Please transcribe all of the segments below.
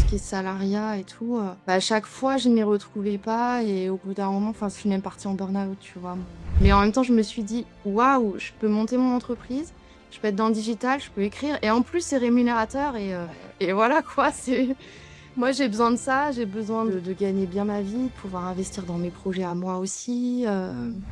qui est salariat et tout, bah, à chaque fois, je m'y retrouvais pas et au bout d'un moment, enfin, je suis même partie en burn-out, tu vois? Mais en même temps, je me suis dit: «Waouh, je peux monter mon entreprise, je peux être dans le digital, je peux écrire et en plus, c'est rémunérateur» et voilà quoi, c'est moi, j'ai besoin de ça, j'ai besoin de gagner bien ma vie, de pouvoir investir dans mes projets à moi aussi,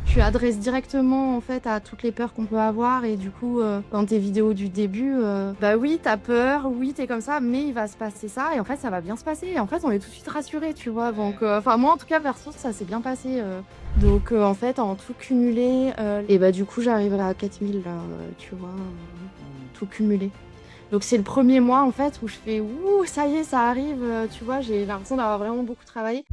tu adresses directement, en fait, à toutes les peurs qu'on peut avoir et du coup, dans tes vidéos du début, bah, oui, tu as peur, oui, tu es comme ça, mais il va se passer ça et en fait, ça va bien se passer et en fait, on est tout de suite rassurés, tu vois? Donc enfin, moi, en tout cas, perso, ça s'est bien passé, donc en fait, en tout cumulé, et bah, du coup, j'arriverai à 4 000 là, tu vois? Mmh. Tout cumulé. Donc c'est le premier mois en fait où je fais: «Ouh, ça y est, ça arrive», tu vois? J'ai l'impression d'avoir vraiment beaucoup travaillé.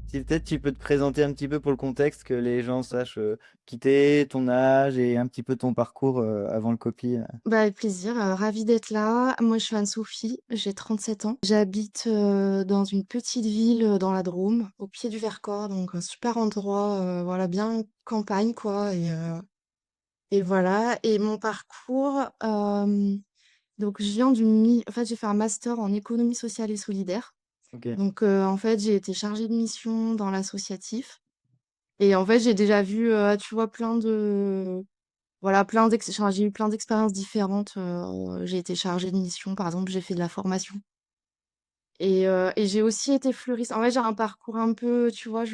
Si peut-être tu peux te présenter un petit peu pour le contexte, que les gens sachent, qui tu es, ton âge et un petit peu ton parcours, avant le copy. Bah, avec plaisir, ravie d'être là. Moi, je suis Anne-Sophie, j'ai 37 ans. J'habite, dans une petite ville, dans la Drôme, au pied du Vercors, donc un super endroit, voilà, bien campagne quoi et voilà et mon parcours, donc je viens d'une mi en fait, j'ai fait un master en économie sociale et solidaire. OK. Donc en fait, j'ai été chargée de mission dans l'associatif. Et en fait, j'ai déjà vu, tu vois, plein de voilà, enfin, j'ai eu plein d'expériences différentes, j'ai été chargée de mission, par exemple, j'ai fait de la formation et j'ai aussi été fleuriste. En fait, j'ai un parcours un peu, tu vois,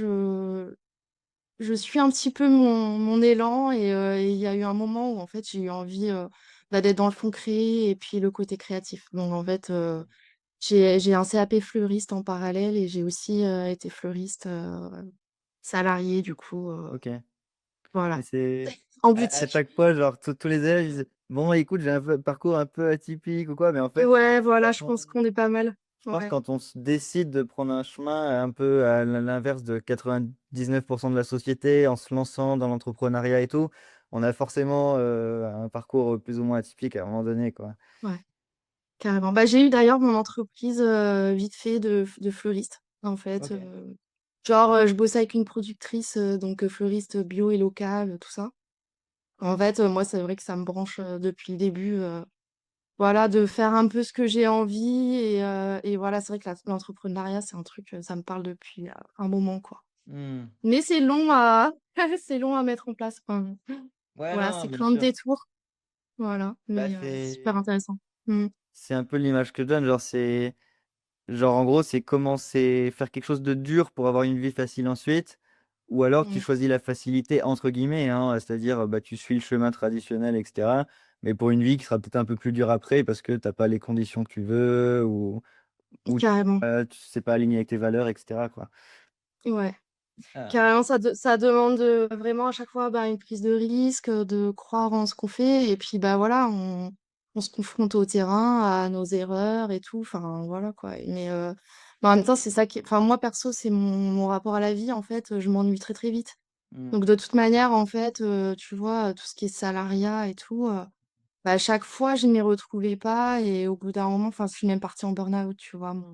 je suis un petit peu mon élan et il y a eu un moment où, en fait, j'ai eu envie, bah, d'être dans le concret et puis le côté créatif. Donc en fait, j'ai un CAP fleuriste en parallèle et j'ai aussi, été fleuriste, salariée du coup, OK. voilà, Et c'est en à boutique. chaque fois, genre, tous les élèves, ils disent: «Bon, écoute, j'ai un peu parcours un peu atypique ou quoi», mais en fait, Ouais, voilà, je quand pense qu'on est pas mal. je pense Ouais. quand on se décide de prendre un chemin un peu à l'inverse de 99 de la société, en se lançant dans l'entrepreneuriat et tout, on a forcément, un parcours, plus ou moins atypique à un moment donné, quoi. Ouais, carrément. Bah, j'ai eu d'ailleurs mon entreprise, vite fait de fleuriste, en fait, OK. genre, je bossais avec une productrice, donc fleuriste bio et locale, tout ça. En fait, moi, c'est vrai que ça me branche, depuis le début, voilà, de faire un peu ce que j'ai envie et voilà, c'est vrai que l'entrepreneuriat, c'est un truc, ça me parle depuis, un moment, quoi. Mmh. Mais c'est long à c'est long à mettre en place, enfin, Ouais, voilà, non, c'est bien plein de sûr. détours, voilà, Bah, mais super intéressant. Mmh. c'est un peu l'image que je donne, genre, c'est genre, en gros, c'est commencer faire quelque chose de dur pour avoir une vie facile ensuite, ou alors tu Mmh. choisis «la facilité» entre guillemets, hein, c'est-à-dire, bah, tu suis le chemin traditionnel et cetera, mais pour une vie qui sera peut-être un peu plus dure après parce que tu as pas les conditions que tu veux ou Carrément, c'est pas aligné avec tes valeurs et cetera, quoi. ouais. Ah. Carrément, ça demande, vraiment à chaque fois, bah, une prise de risque, de croire en ce qu'on fait et puis, bah, voilà, on se confronte au terrain, à nos erreurs et tout, enfin, voilà, quoi. Mais en même temps, c'est ça qui enfin, moi, perso, c'est mon rapport à la vie, en fait, je m'ennuie très, très vite. Mmh. Donc de toute manière, en fait, tu vois, tout ce qui est salariat et tout, bah, à chaque fois, je m'y retrouvais pas et au bout d'un moment, enfin, je suis même partie en burn-out, tu vois? Mmh.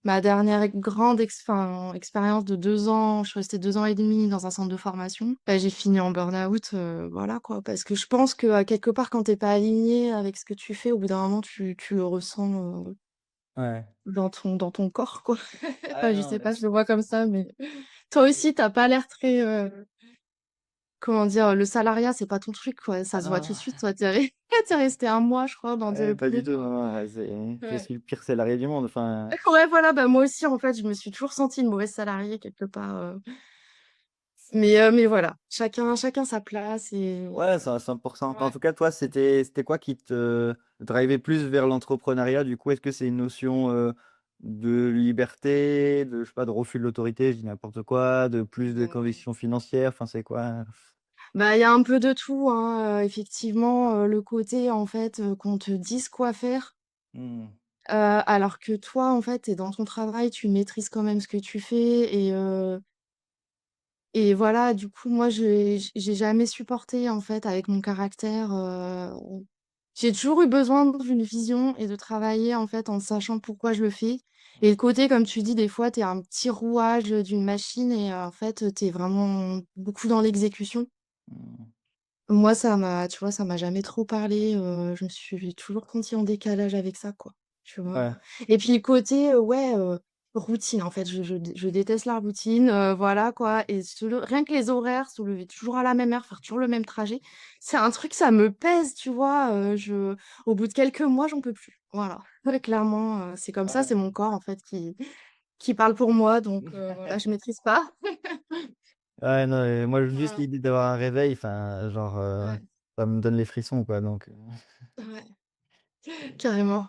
Ma dernière grande expérience de 2 ans, je suis restée 2 ans et demi dans un centre de formation. Bah, j'ai fini en burn-out, voilà quoi. Parce que je pense qu'à quelque part, quand tu es pas aligné avec ce que tu fais, au bout d'un moment, tu le ressens, Ouais. dans ton corps, quoi. Ah Enfin, je non, sais bien pas, je le sûr. vois comme ça, mais toi aussi, tu as pas l'air très, comment dire? Le salariat, c'est pas ton truc, quoi. Ça Ah se voit non, tout de non. suite. Toi, tu es resté 1 mois, je crois, dans Ouais, de pas du les tout, non, non, je ouais. suis le pire salarié du monde, enfin. Ouais, voilà, bah, moi aussi, en fait, je me suis toujours sentie une mauvaise salariée quelque part, mais voilà, chacun sa place et Ouais, ça à 100. En ouais. tout cas, toi, c'était quoi qui te drivait plus vers l'entrepreneuriat, du coup? Est-ce que c'est une notion, de liberté, de je sais pas, de refus de l'autorité, je dis n'importe quoi, de plus de Mmh. convictions financières, enfin, c'est quoi? Bah, il y a un peu de tout, hein, effectivement, le côté, en fait, qu'on te dise quoi faire, Mmh. alors que toi, en fait, tu es dans ton travail, tu maîtrises quand même ce que tu fais et voilà, du coup, moi, j'ai jamais supporté, en fait, avec mon caractère, j'ai toujours eu besoin d'une vision et de travailler, en fait, en sachant pourquoi je le fais et le côté, comme tu dis, des fois, tu es un petit rouage, d'une machine et en fait, tu es vraiment beaucoup dans l'exécution. Mmh. Moi, tu vois, ça m'a jamais trop parlé, je me suis toujours sentie en décalage avec ça, quoi. tu vois? Ouais. Et puis le côté, ouais, routine, en fait, je déteste la routine, voilà, quoi et rien que les horaires, se lever toujours à la même heure, faire toujours le même trajet, c'est un truc, ça me pèse, tu vois? Je Au bout de quelques mois, j'en peux plus. Voilà. Ouais, clairement, c'est comme ça, Ouais. c'est mon corps, en fait, qui parle pour moi donc voilà, je maîtrise pas. Ouais, non, moi juste Voilà. l'idée d'avoir un réveil, enfin, genre, Ouais, ça me donne les frissons, quoi, donc ouais, carrément.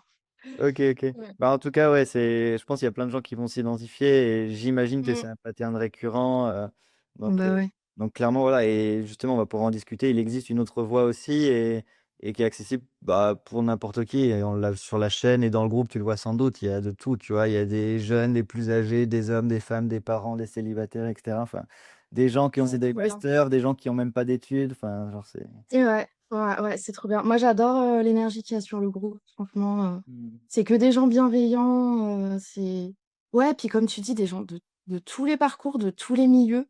OK, OK. Ouais. Bah, en tout cas, ouais, je pense qu'il y a plein de gens qui vont s'identifier et j'imagine que Mmh. c'est un pattern récurrent, donc Bah, ouais. clairement, voilà et justement, on va pouvoir en discuter. Il existe une autre voie aussi et qui est accessible, bah, pour n'importe qui et on l'a sur la chaîne et dans le groupe, tu le vois sans doute, il y a de tout, tu vois? Il y a des jeunes, des plus âgés, des hommes, des femmes, des parents, des célibataires et cetera, enfin, des gens qui ont C'est des trop bien. masters, des gens qui ont même pas d'études, enfin, genre, c'est Et ouais, ouais, ouais, c'est trop bien. Moi, j'adore, l'énergie qu'il y a sur le groupe. Franchement, mmh, c'est que des gens bienveillants, c'est ouais, puis comme tu dis, des gens de tous les parcours, de tous les milieux.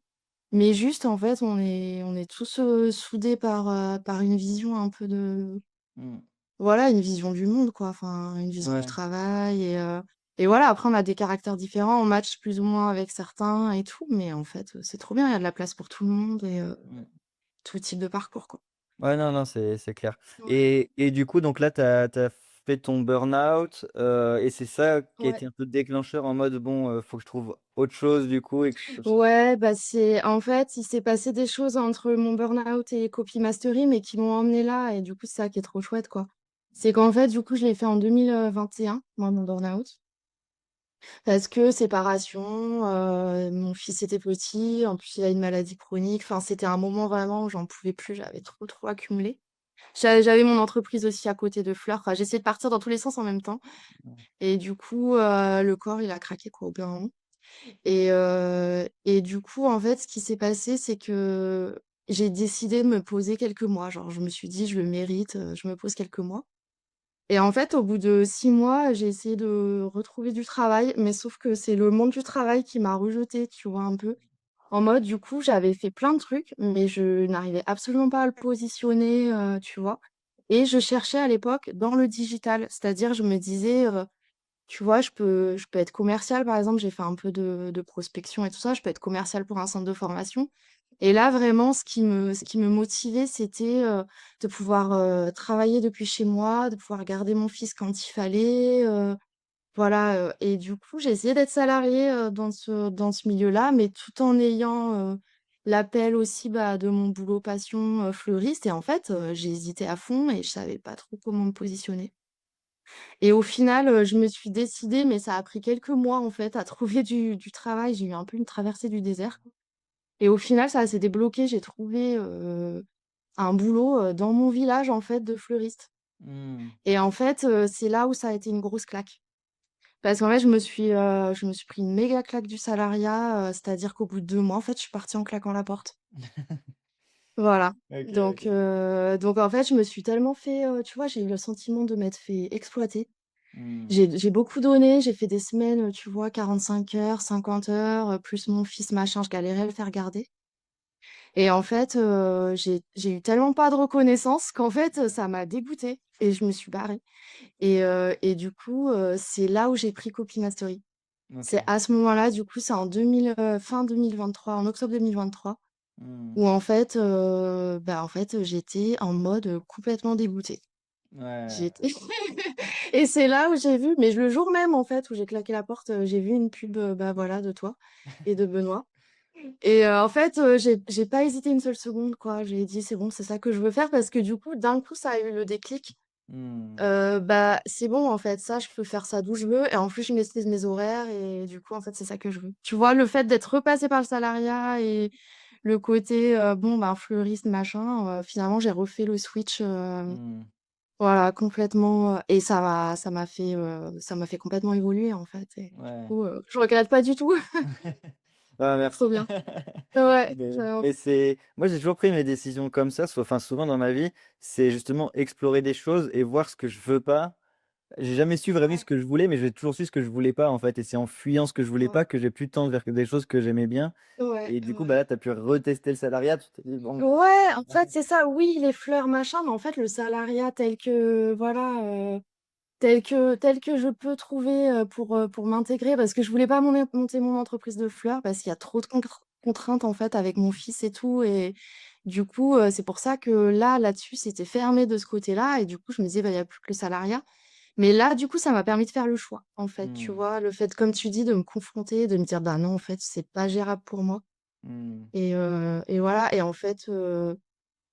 Mais juste, en fait, on est tous, soudés par une vision un peu de mmh, voilà, une vision du monde, quoi. Enfin, une vision du ouais, travail et voilà, après on a des caractères différents, on match plus ou moins avec certains et tout, mais en fait, c'est trop bien, il y a de la place pour tout le monde et mmh. tout type de parcours, quoi. Ouais, non, non, c'est clair Ouais. et du coup, donc là, tu as fait ton burn-out, et c'est ça qui a Ouais. été un peu déclencheur en mode: «Bon, faut que je trouve autre chose du coup et que je». Ouais, bah, c'est en fait, il s'est passé des choses entre mon burn-out et Copy Mastery, mais qui m'ont emmenée là et du coup, c'est ça qui est trop chouette, quoi. C'est qu'en fait, du coup, je l'ai fait en 2021, moi, mon burn-out, parce que séparation, mon fils était petit, en plus, il a une maladie chronique. Enfin, c'était un moment vraiment où j'en pouvais plus, j'avais trop, trop accumulé. J'avais mon entreprise aussi à côté de Fleurs. Enfin, j'essayais de partir dans tous les sens en même temps et du coup, le corps, il a craqué, quoi, au bout d'un moment. Et du coup, en fait, ce qui s'est passé, c'est que j'ai décidé de me poser quelques mois. Genre, je me suis dit: «Je le mérite, je me pose quelques mois» et en fait, au bout de 6 mois, j'ai essayé de retrouver du travail, mais sauf que c'est le monde du travail qui m'a rejetée, tu vois, un peu. En mode, du coup, j'avais fait plein de trucs, mais je n'arrivais absolument pas à le positionner, tu vois? Et je cherchais à l'époque dans le digital, c'est-à-dire je me disais, tu vois, je peux être commerciale, par exemple, j'ai fait un peu de prospection et tout ça, je peux être commerciale pour un centre de formation et là, vraiment, ce qui me motivait, c'était, de pouvoir, travailler depuis chez moi, de pouvoir garder mon fils quand il fallait, voilà, et du coup, j'ai essayé d'être salariée, dans ce milieu-là, mais tout en ayant, l'appel aussi, bah, de mon boulot passion, fleuriste et en fait, j'ai hésité à fond et je savais pas trop comment me positionner. Et au final, je me suis décidée, mais ça a pris quelques mois, en fait, à trouver du travail. J'ai eu un peu une traversée du désert et au final, ça s'est débloqué. J'ai trouvé, un boulot, dans mon village, en fait, de fleuriste Mmh. et en fait, c'est là où ça a été une grosse claque. Parce qu'en fait, je me suis pris une méga claque du salariat, c'est-à-dire qu'au bout de 2 mois, en fait, je suis partie en claquant la porte. Voilà. OK, Donc OK. en fait, je me suis tellement fait, tu vois, j'ai eu le sentiment de m'être fait exploiter. Mmh. J'ai beaucoup donné, j'ai fait des semaines, tu vois, 45 heures, 50 heures, plus mon fils, machin, je galérais à le faire garder et en fait, j'ai eu tellement pas de reconnaissance qu'en fait, ça m'a dégoûtée et je me suis barrée et du coup, c'est là où j'ai pris Copy Mastery. C'est OK. à ce moment-là, du coup, c'est fin 2023, en octobre 2023 Mmh. où en fait, bah, en fait, j'étais en mode, complètement dégoûtée. Ouais. J'étais et c'est là où j'ai vu mais le jour même en fait où j'ai claqué la porte, j'ai vu une pub, bah, voilà de toi et de Benoît et en fait, j'ai pas hésité une seule seconde quoi. J'ai dit: «C'est bon, c'est ça que je veux faire» parce que du coup, d'un coup, ça a eu le déclic. Mmh. Bah, c'est bon en fait, ça je peux faire ça d'où je veux et en plus je maîtrise mes horaires et du coup, en fait, c'est ça que je veux. Tu vois? Le fait d'être repassée par le salariat et le côté, bon, ben, fleuriste machin, finalement j'ai refait le switch, Mmh. voilà, complètement, et ça m'a fait complètement évoluer, en fait et du Ouais. coup, je regrette pas du tout. Ah Trop merci. bien. Ouais, Mais c'est moi j'ai toujours pris mes décisions comme ça, enfin souvent dans ma vie, c'est justement explorer des choses et voir ce que je veux pas. J'ai jamais su vraiment ce ouais, que je voulais, mais j'ai toujours su ce que je voulais pas en fait et c'est en fuyant ce que je voulais ouais, pas que j'ai pu tendre vers des choses que j'aimais bien ouais, et du coup, bah, ouais. là, tu as pu retester le salariat, tu t'es dit: «Bon». Ouais, en fait, c'est ça, oui, les fleurs, machin, mais en fait, le salariat tel que voilà, tel que je peux trouver, pour m'intégrer parce que je voulais pas monter mon entreprise de fleurs parce qu'il y a trop de contraintes, en fait, avec mon fils et tout et du coup, c'est pour ça que là-dessus, c'était fermé de ce côté-là et du coup, je me disais: «Bah, il y a plus que le salariat». Mais là, du coup, ça m'a permis de faire le choix, en fait, tu Mmh. vois? Le fait, comme tu dis, de me confronter, de me dire: «Bah, non, en fait, c'est pas gérable pour moi» Mmh. et voilà et en fait,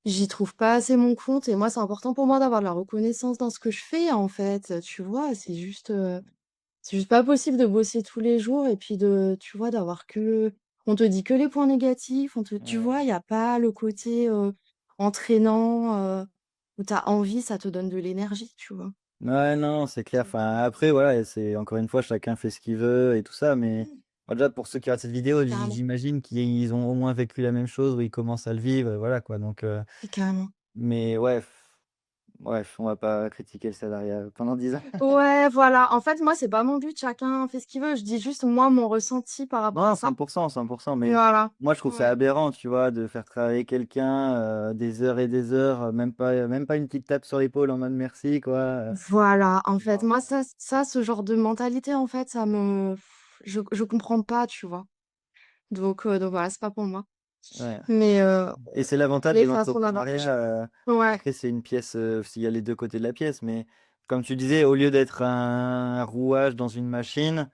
j'y trouve pas assez mon compte et moi, c'est important pour moi d'avoir de la reconnaissance dans ce que je fais, en fait, tu vois? C'est juste pas possible de bosser tous les jours et puis de tu vois, d'avoir que on te dit que les points négatifs, tu Ouais. vois? Il y a pas le côté, entraînant, où tu as envie, ça te donne de l'énergie, tu vois? Ouais, non, c'est clair. C'est Enfin, après, voilà, et c'est encore une fois, chacun fait ce qu'il veut et tout ça, mais mmh, bah, déjà, pour ceux qui regardent cette vidéo, carrément, j'imagine qu'ils ont au moins vécu la même chose ou ils commencent à le vivre, voilà quoi. Donc, carrément. mais ouais, bref, on va pas critiquer le salariat pendant 10 ans. Ouais, voilà. En fait, moi, c'est pas mon but, chacun fait ce qu'il veut. Je dis juste, moi, mon ressenti par rapport à Non, ça. 100%, mais Voilà. moi, je trouve ça Ouais. aberrant, tu vois, de faire travailler quelqu'un des heures et des heures, même pas une petite tape sur l'épaule en mode merci, quoi. Voilà. En fait, Genre, moi, ce genre de mentalité, en fait, je comprends pas, tu vois? Donc voilà, c'est pas pour moi. ouais. Mais Et c'est l'avantage les de façons d'avoir l'entrepreneuriat. ouais, Après, c'est une pièce, s'il y a les 2 côtés de la pièce, mais comme tu disais, au lieu d'être un rouage dans une machine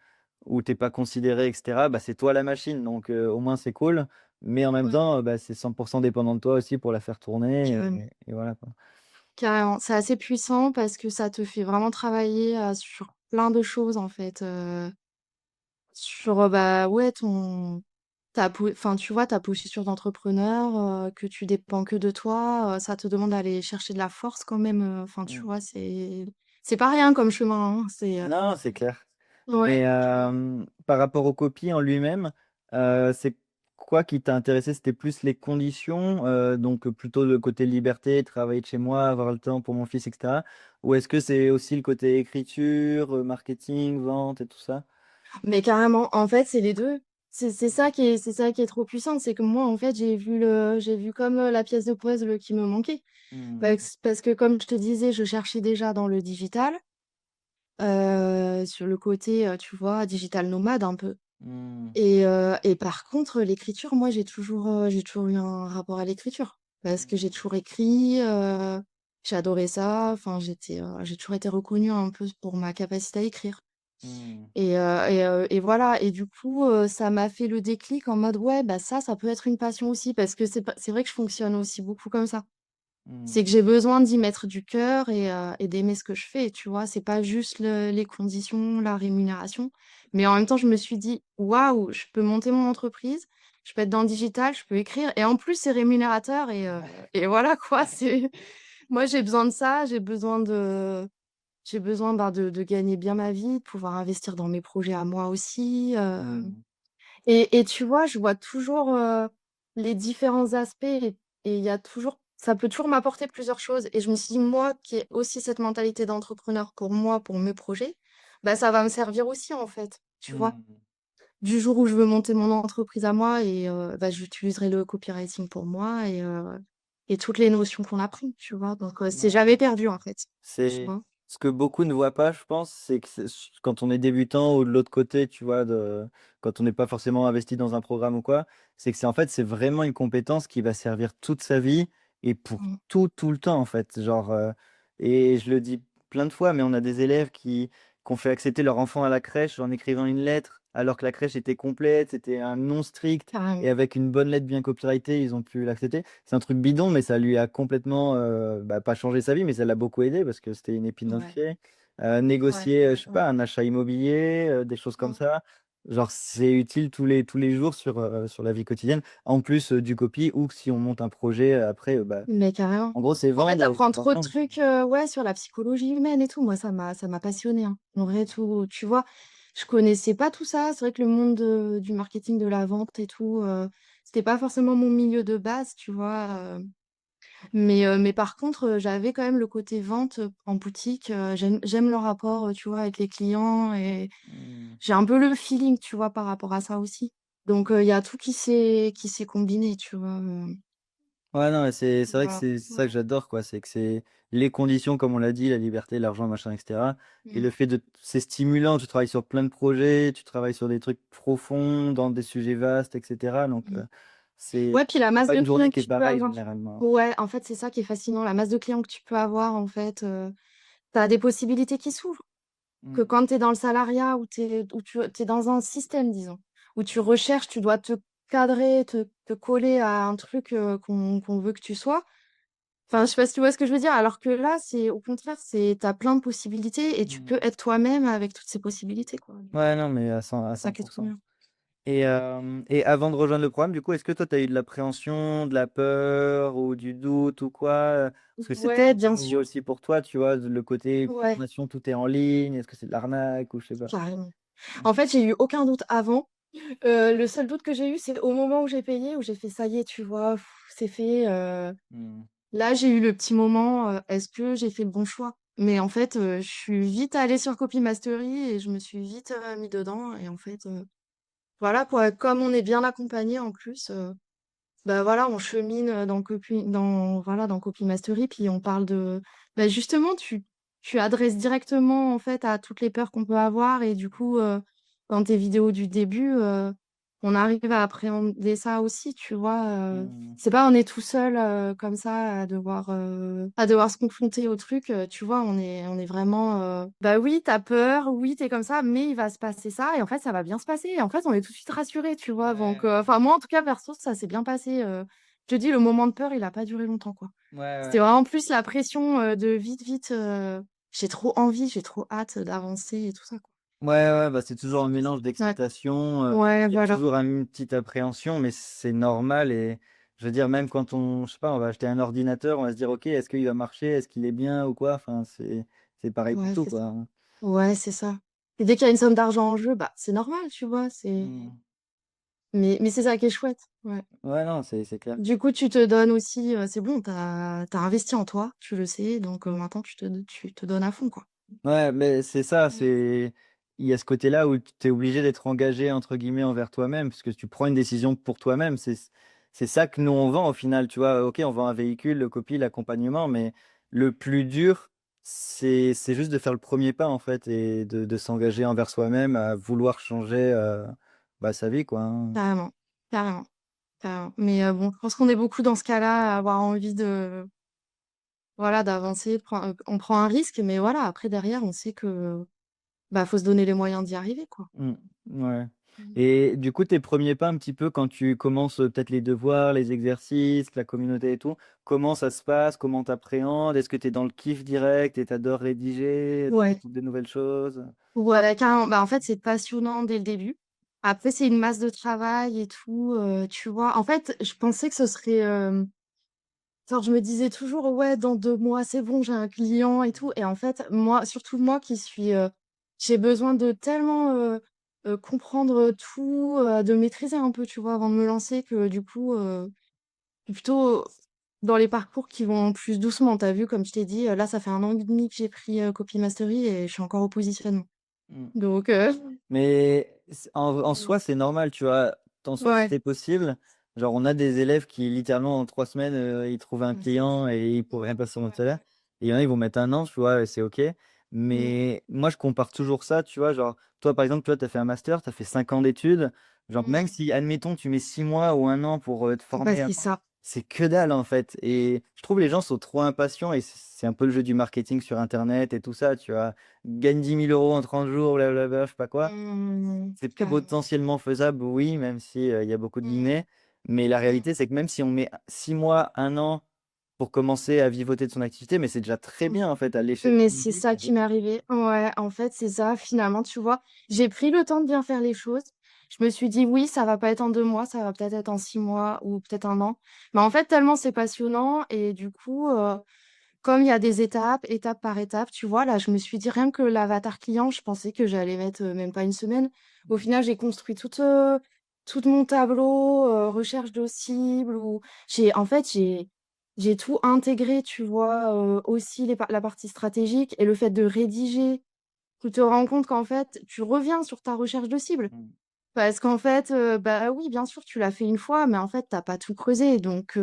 où tu es pas considéré et cetera, bah, c'est toi la machine, donc au moins c'est cool. Mais en même ouais, temps, bah, c'est 100% dépendant de toi aussi pour la faire tourner carrément. et voilà, quoi. Carrément. C'est assez puissant parce que ça te fait vraiment travailler, sur plein de choses, en fait, sur, bah, ouais, enfin, tu vois, ta posture d'entrepreneur, que tu dépends que de toi, ça te demande d'aller chercher de la force quand même, enfin, tu Mmh. vois, c'est pas rien comme chemin, hein. Non, c'est clair. Mais Ouais. par rapport aux copies en lui-même, c'est quoi qui t'a intéressé? C'était plus les conditions, donc plutôt le côté liberté, travailler de chez moi, avoir le temps pour mon fils et cetera? Ou est-ce que c'est aussi le côté écriture, marketing, vente et tout ça? Mais carrément, en fait, c'est les 2. C'est ça qui est trop puissant, c'est que moi, en fait, j'ai vu comme, la pièce de puzzle qui me manquait. Mmh. Parce que comme je te disais, je cherchais déjà dans le digital, sur le côté, tu vois, digital nomade un peu Mmh. et par contre, l'écriture, moi, j'ai toujours eu un rapport à l'écriture. Parce que j'ai toujours écrit, j'ai adoré ça, enfin, j'ai toujours été reconnue un peu pour ma capacité à écrire. Mmh. Et voilà et du coup, ça m'a fait le déclic en mode: «Ouais, bah, ça peut être une passion aussi» parce que c'est vrai que je fonctionne aussi beaucoup comme ça. Mmh. C'est que j'ai besoin d'y mettre du cœur et d'aimer ce que je fais, tu vois? C'est pas juste les conditions, la rémunération, mais en même temps, je me suis dit: «Waouh, je peux monter mon entreprise, je peux être dans le digital, je peux écrire et en plus c'est rémunérateur» et voilà quoi, c'est moi j'ai besoin de ça, j'ai besoin, bah, de gagner bien ma vie, de pouvoir investir dans mes projets à moi aussi, Mmh. et tu vois, je vois toujours, les différents aspects et il y a toujours ça peut toujours m'apporter plusieurs choses et je me suis dit: «Moi qui ai aussi cette mentalité d'entrepreneur pour moi, pour mes projets, bah, ça va me servir aussi en fait», tu vois? Mmh. Du jour où je veux monter mon entreprise à moi et bah, j'utiliserai le copywriting pour moi et toutes les notions qu'on a apprend, tu vois? Donc c'est Ouais. jamais perdu en fait, tu C'est vois? ce que beaucoup ne voient pas, je pense, c'est que quand on est débutant ou de l'autre côté, tu vois, quand on n'est pas forcément investi dans un programme ou quoi, c'est que c'est vraiment une compétence qui va servir toute sa vie et pour Mmh. tout, tout le temps, en fait. Genre, et je le dis plein de fois, mais on a des élèves qui ont fait accepter leur enfant à la crèche en écrivant une lettre, alors que la crèche était complète, c'était un non strict, et Carrément. avec une bonne lettre bien copyrightée, ils ont pu l'accepter. C'est un truc bidon, mais ça lui a complètement, bah, pas changé sa vie, mais ça l'a beaucoup aidé parce que c'était une épine dans le Ouais. pied. Ouais, Négocier, ouais, je sais ouais. pas, un achat immobilier, des choses comme Mmh. ça. Genre, c'est utile tous les jours sur la vie quotidienne. En plus, du copy ou si on monte un projet, après, bah, Mais carrément. en gros, c'est En fait, tu vendre, apprends vendre, trop de vendre. trucs, ouais, sur la psychologie humaine et tout. Moi, ça m'a passionnée, hein. En vrai, tout tu vois? Je connaissais pas tout ça. C'est vrai que le monde du marketing, de la vente et tout, c'était pas forcément mon milieu de base, tu vois? Mais par contre, j'avais quand même le côté vente, en boutique, j'aime le rapport, tu vois, avec les clients et Mmh. j'ai un peu le feeling, tu vois, par rapport à ça aussi. Donc il y a tout qui s'est combiné, tu vois? Ouais, non, mais c'est vrai que Voilà. c'est ça que Ouais. j'adore, quoi. C'est que c'est les conditions, comme on l'a dit, la liberté, l'argent, machin, et cetera, et Mmh. le fait de c'est stimulant, tu travailles sur plein de projets, tu travailles sur des trucs profonds, dans des sujets vastes, et cetera, donc Mmh. c'est Ouais, puis la masse pas de une clients journée que qui est tu peux pareille avoir. généralement. Ouais, en fait, c'est ça qui est fascinant, la masse de clients que tu peux avoir, en fait, tu des possibilités qui s'ouvrent. Que Mmh. quand tu es dans le salariat ou tu es dans un système, disons, où tu recherches, tu dois te cadrer, te coller à un truc, qu'on veut que tu sois. Enfin, je sais pas si tu vois ce que je veux dire? Alors que là, c'est au contraire, c'est tu plein de possibilités et tu Mmh. peux être toi-même avec toutes ces possibilités, quoi. Ouais, non, mais à C'est ça cent qui est pour trop cent. bien. Et avant de rejoindre le programme, du coup, est-ce que toi, tu as eu de l'appréhension, de la peur ou du doute ou quoi? Parce que c'est Ouais, peut-être bien nouveau sûr. aussi pour toi, tu vois, le côté Ouais, formation, tout est en ligne, est-ce que c'est de l'arnaque ou je sais pas? carrément. Mmh. En fait, j'ai eu aucun doute avant. Le seul doute que j'ai eu, c'est au moment où j'ai payé, où j'ai fait: «Ça y est, tu vois, c'est fait», Mmh. là, j'ai eu le petit moment, «Est-ce que j'ai fait le bon choix?» Mais en fait, je suis vite allée sur Copy Mastery et je me suis vite, mis dedans et en fait, voilà quoi, comme on est bien accompagné en plus, bah, voilà, on chemine, dans Copy Mastery, puis on parle de bah, justement, tu adresses directement, en fait, à toutes les peurs qu'on peut avoir et du coup, dans tes vidéos du début, on arrive à appréhender ça aussi, tu vois? Mmh. C'est pas on est tout seul, comme ça à devoir se confronter au truc, tu vois? On est vraiment, bah, oui, t'as peur, oui, t'es comme ça, mais il va se passer ça et en fait, ça va bien se passer et en fait, on est tout de suite rassuré, tu vois? Ouais, Donc ouais. enfin, moi, en tout cas, perso, ça s'est bien passé, je te dis, le moment de peur, il a pas duré longtemps, quoi. Ouais, C'était ouais. vraiment plus la pression, de vite, vite, j'ai trop envie, j'ai trop hâte d'avancer et tout ça, quoi. Ouais, ouais, bah, c'est toujours un mélange Ouais, d'excitation, ouais, il y a voilà. toujours une petite appréhension, mais c'est normal et je veux dire, même quand on je sais pas, on va acheter un ordinateur, on va se dire: «OK, est-ce qu'il va marcher? Est-ce qu'il est bien ou quoi?» Enfin, c'est pareil pour Ouais, tout, c'est quoi, ça. hein. Ouais, c'est ça. Et dès qu'il y a une somme d'argent en jeu, bah, c'est normal, tu vois? Mmh. Mais c'est ça qui est chouette, ouais. Ouais, non, c'est clair. Du coup, tu te donnes aussi, c'est bon, t'as investi en toi, tu le sais, donc maintenant tu te donnes à fond, quoi. Ouais, mais c'est ça, Mmh. il y a ce côté-là où tu es obligé d'être «engagé» entre guillemets envers toi-même, puisque tu prends une décision pour toi-même. C'est ça que nous on vend au final, tu vois? OK, on vend un véhicule, le copie, l'accompagnement, mais le plus dur, c'est juste de faire le premier pas en fait et de s'engager envers soi-même à vouloir changer, bah, sa vie quoi, hein. Carrément, carrément, carrément. Mais bon, je pense qu'on est beaucoup dans ce cas-là, à avoir envie de voilà, d'avancer, on prend un risque, mais voilà, après derrière, on sait que, bah, faut se donner les moyens d'y arriver, quoi. Mmh, ouais, Mmh. et du coup, tes premiers pas un petit peu quand tu commences, peut-être les devoirs, les exercices, la communauté et tout, comment ça se passe? Comment tu appréhendes? Est-ce que tu es dans le kiff direct et tu adores rédiger, tu Ouais. découvres des nouvelles choses? Ouais, carrément. Bah, en fait, c'est passionnant dès le début. Après, c'est une masse de travail et tout, tu vois? En fait, je pensais que ce serait, genre, je me disais toujours: «Ouais, dans 2 mois, c'est bon, j'ai un client et tout» et en fait, moi surtout moi qui suis, j'ai besoin de tellement, comprendre tout, de maîtriser un peu, tu vois? Avant de me lancer que du coup, plutôt dans les parcours qui vont plus doucement. Tu as vu, comme je t'ai dit, là, ça fait 1 an et demi que j'ai pris, Copy Mastery et je suis encore au positionnement. Mmh. Donc Mais en soi, c'est normal, tu vois? En soi, ouais. c'est possible. Genre, on a des élèves qui littéralement en 3 semaines, ils trouvent un Ouais, c'est ça. client et ils pourraient rien passer sur notre Ouais, salaire. ouais. Et il y en a, ils vont mettre 1 an, tu vois? Et c'est OK. Mmh. Mais moi, je compare toujours ça, tu vois? Genre, toi, par exemple, toi, tu as fait un master, tu as fait 5 ans d'études. Genre, même Mmh. si, admettons, tu mets 6 mois ou 1 an pour, te Bah, former c'est à ça. c'est que dalle, en fait. Et je trouve les gens sont trop impatients et c'est un peu le jeu du marketing sur internet et tout ça, tu vois? Gagne 10 000 € en 30 jours, blablabla, je sais pas quoi. C'est Carrément. potentiellement faisable, oui, même si, il y a beaucoup de Mmh. guillemets, mais la Mmh. réalité, c'est que même si on met 6 mois, 1 an pour commencer à vivoter de son activité, mais c'est déjà très Mmh. bien, en fait, à l'échelle Mais d'une c'est vie, ça c'est qui m'est génial. arrivé. Ouais, en fait, c'est ça, finalement, tu vois? J'ai pris le temps de bien faire les choses. Je me suis dit: «Oui, ça va pas être en 2 mois, ça va peut-être être en 6 mois ou peut-être 1 an». Mais en fait, tellement c'est passionnant et du coup, comme il y a des étapes, étape par étape, tu vois? Là, je me suis dit rien que l'avatar client, je pensais que j'allais mettre, même pas une semaine. Au final, j'ai construit tout mon tableau, recherche de cibles ou j'ai tout intégré, tu vois? Aussi la partie stratégique et le fait de rédiger. Tu te rends compte qu'en fait, tu reviens sur ta recherche de cibles. Mmh. Parce qu'en fait, bah, oui, bien sûr, tu l'as fait une fois, mais en fait, tu pas tout creusé. Donc,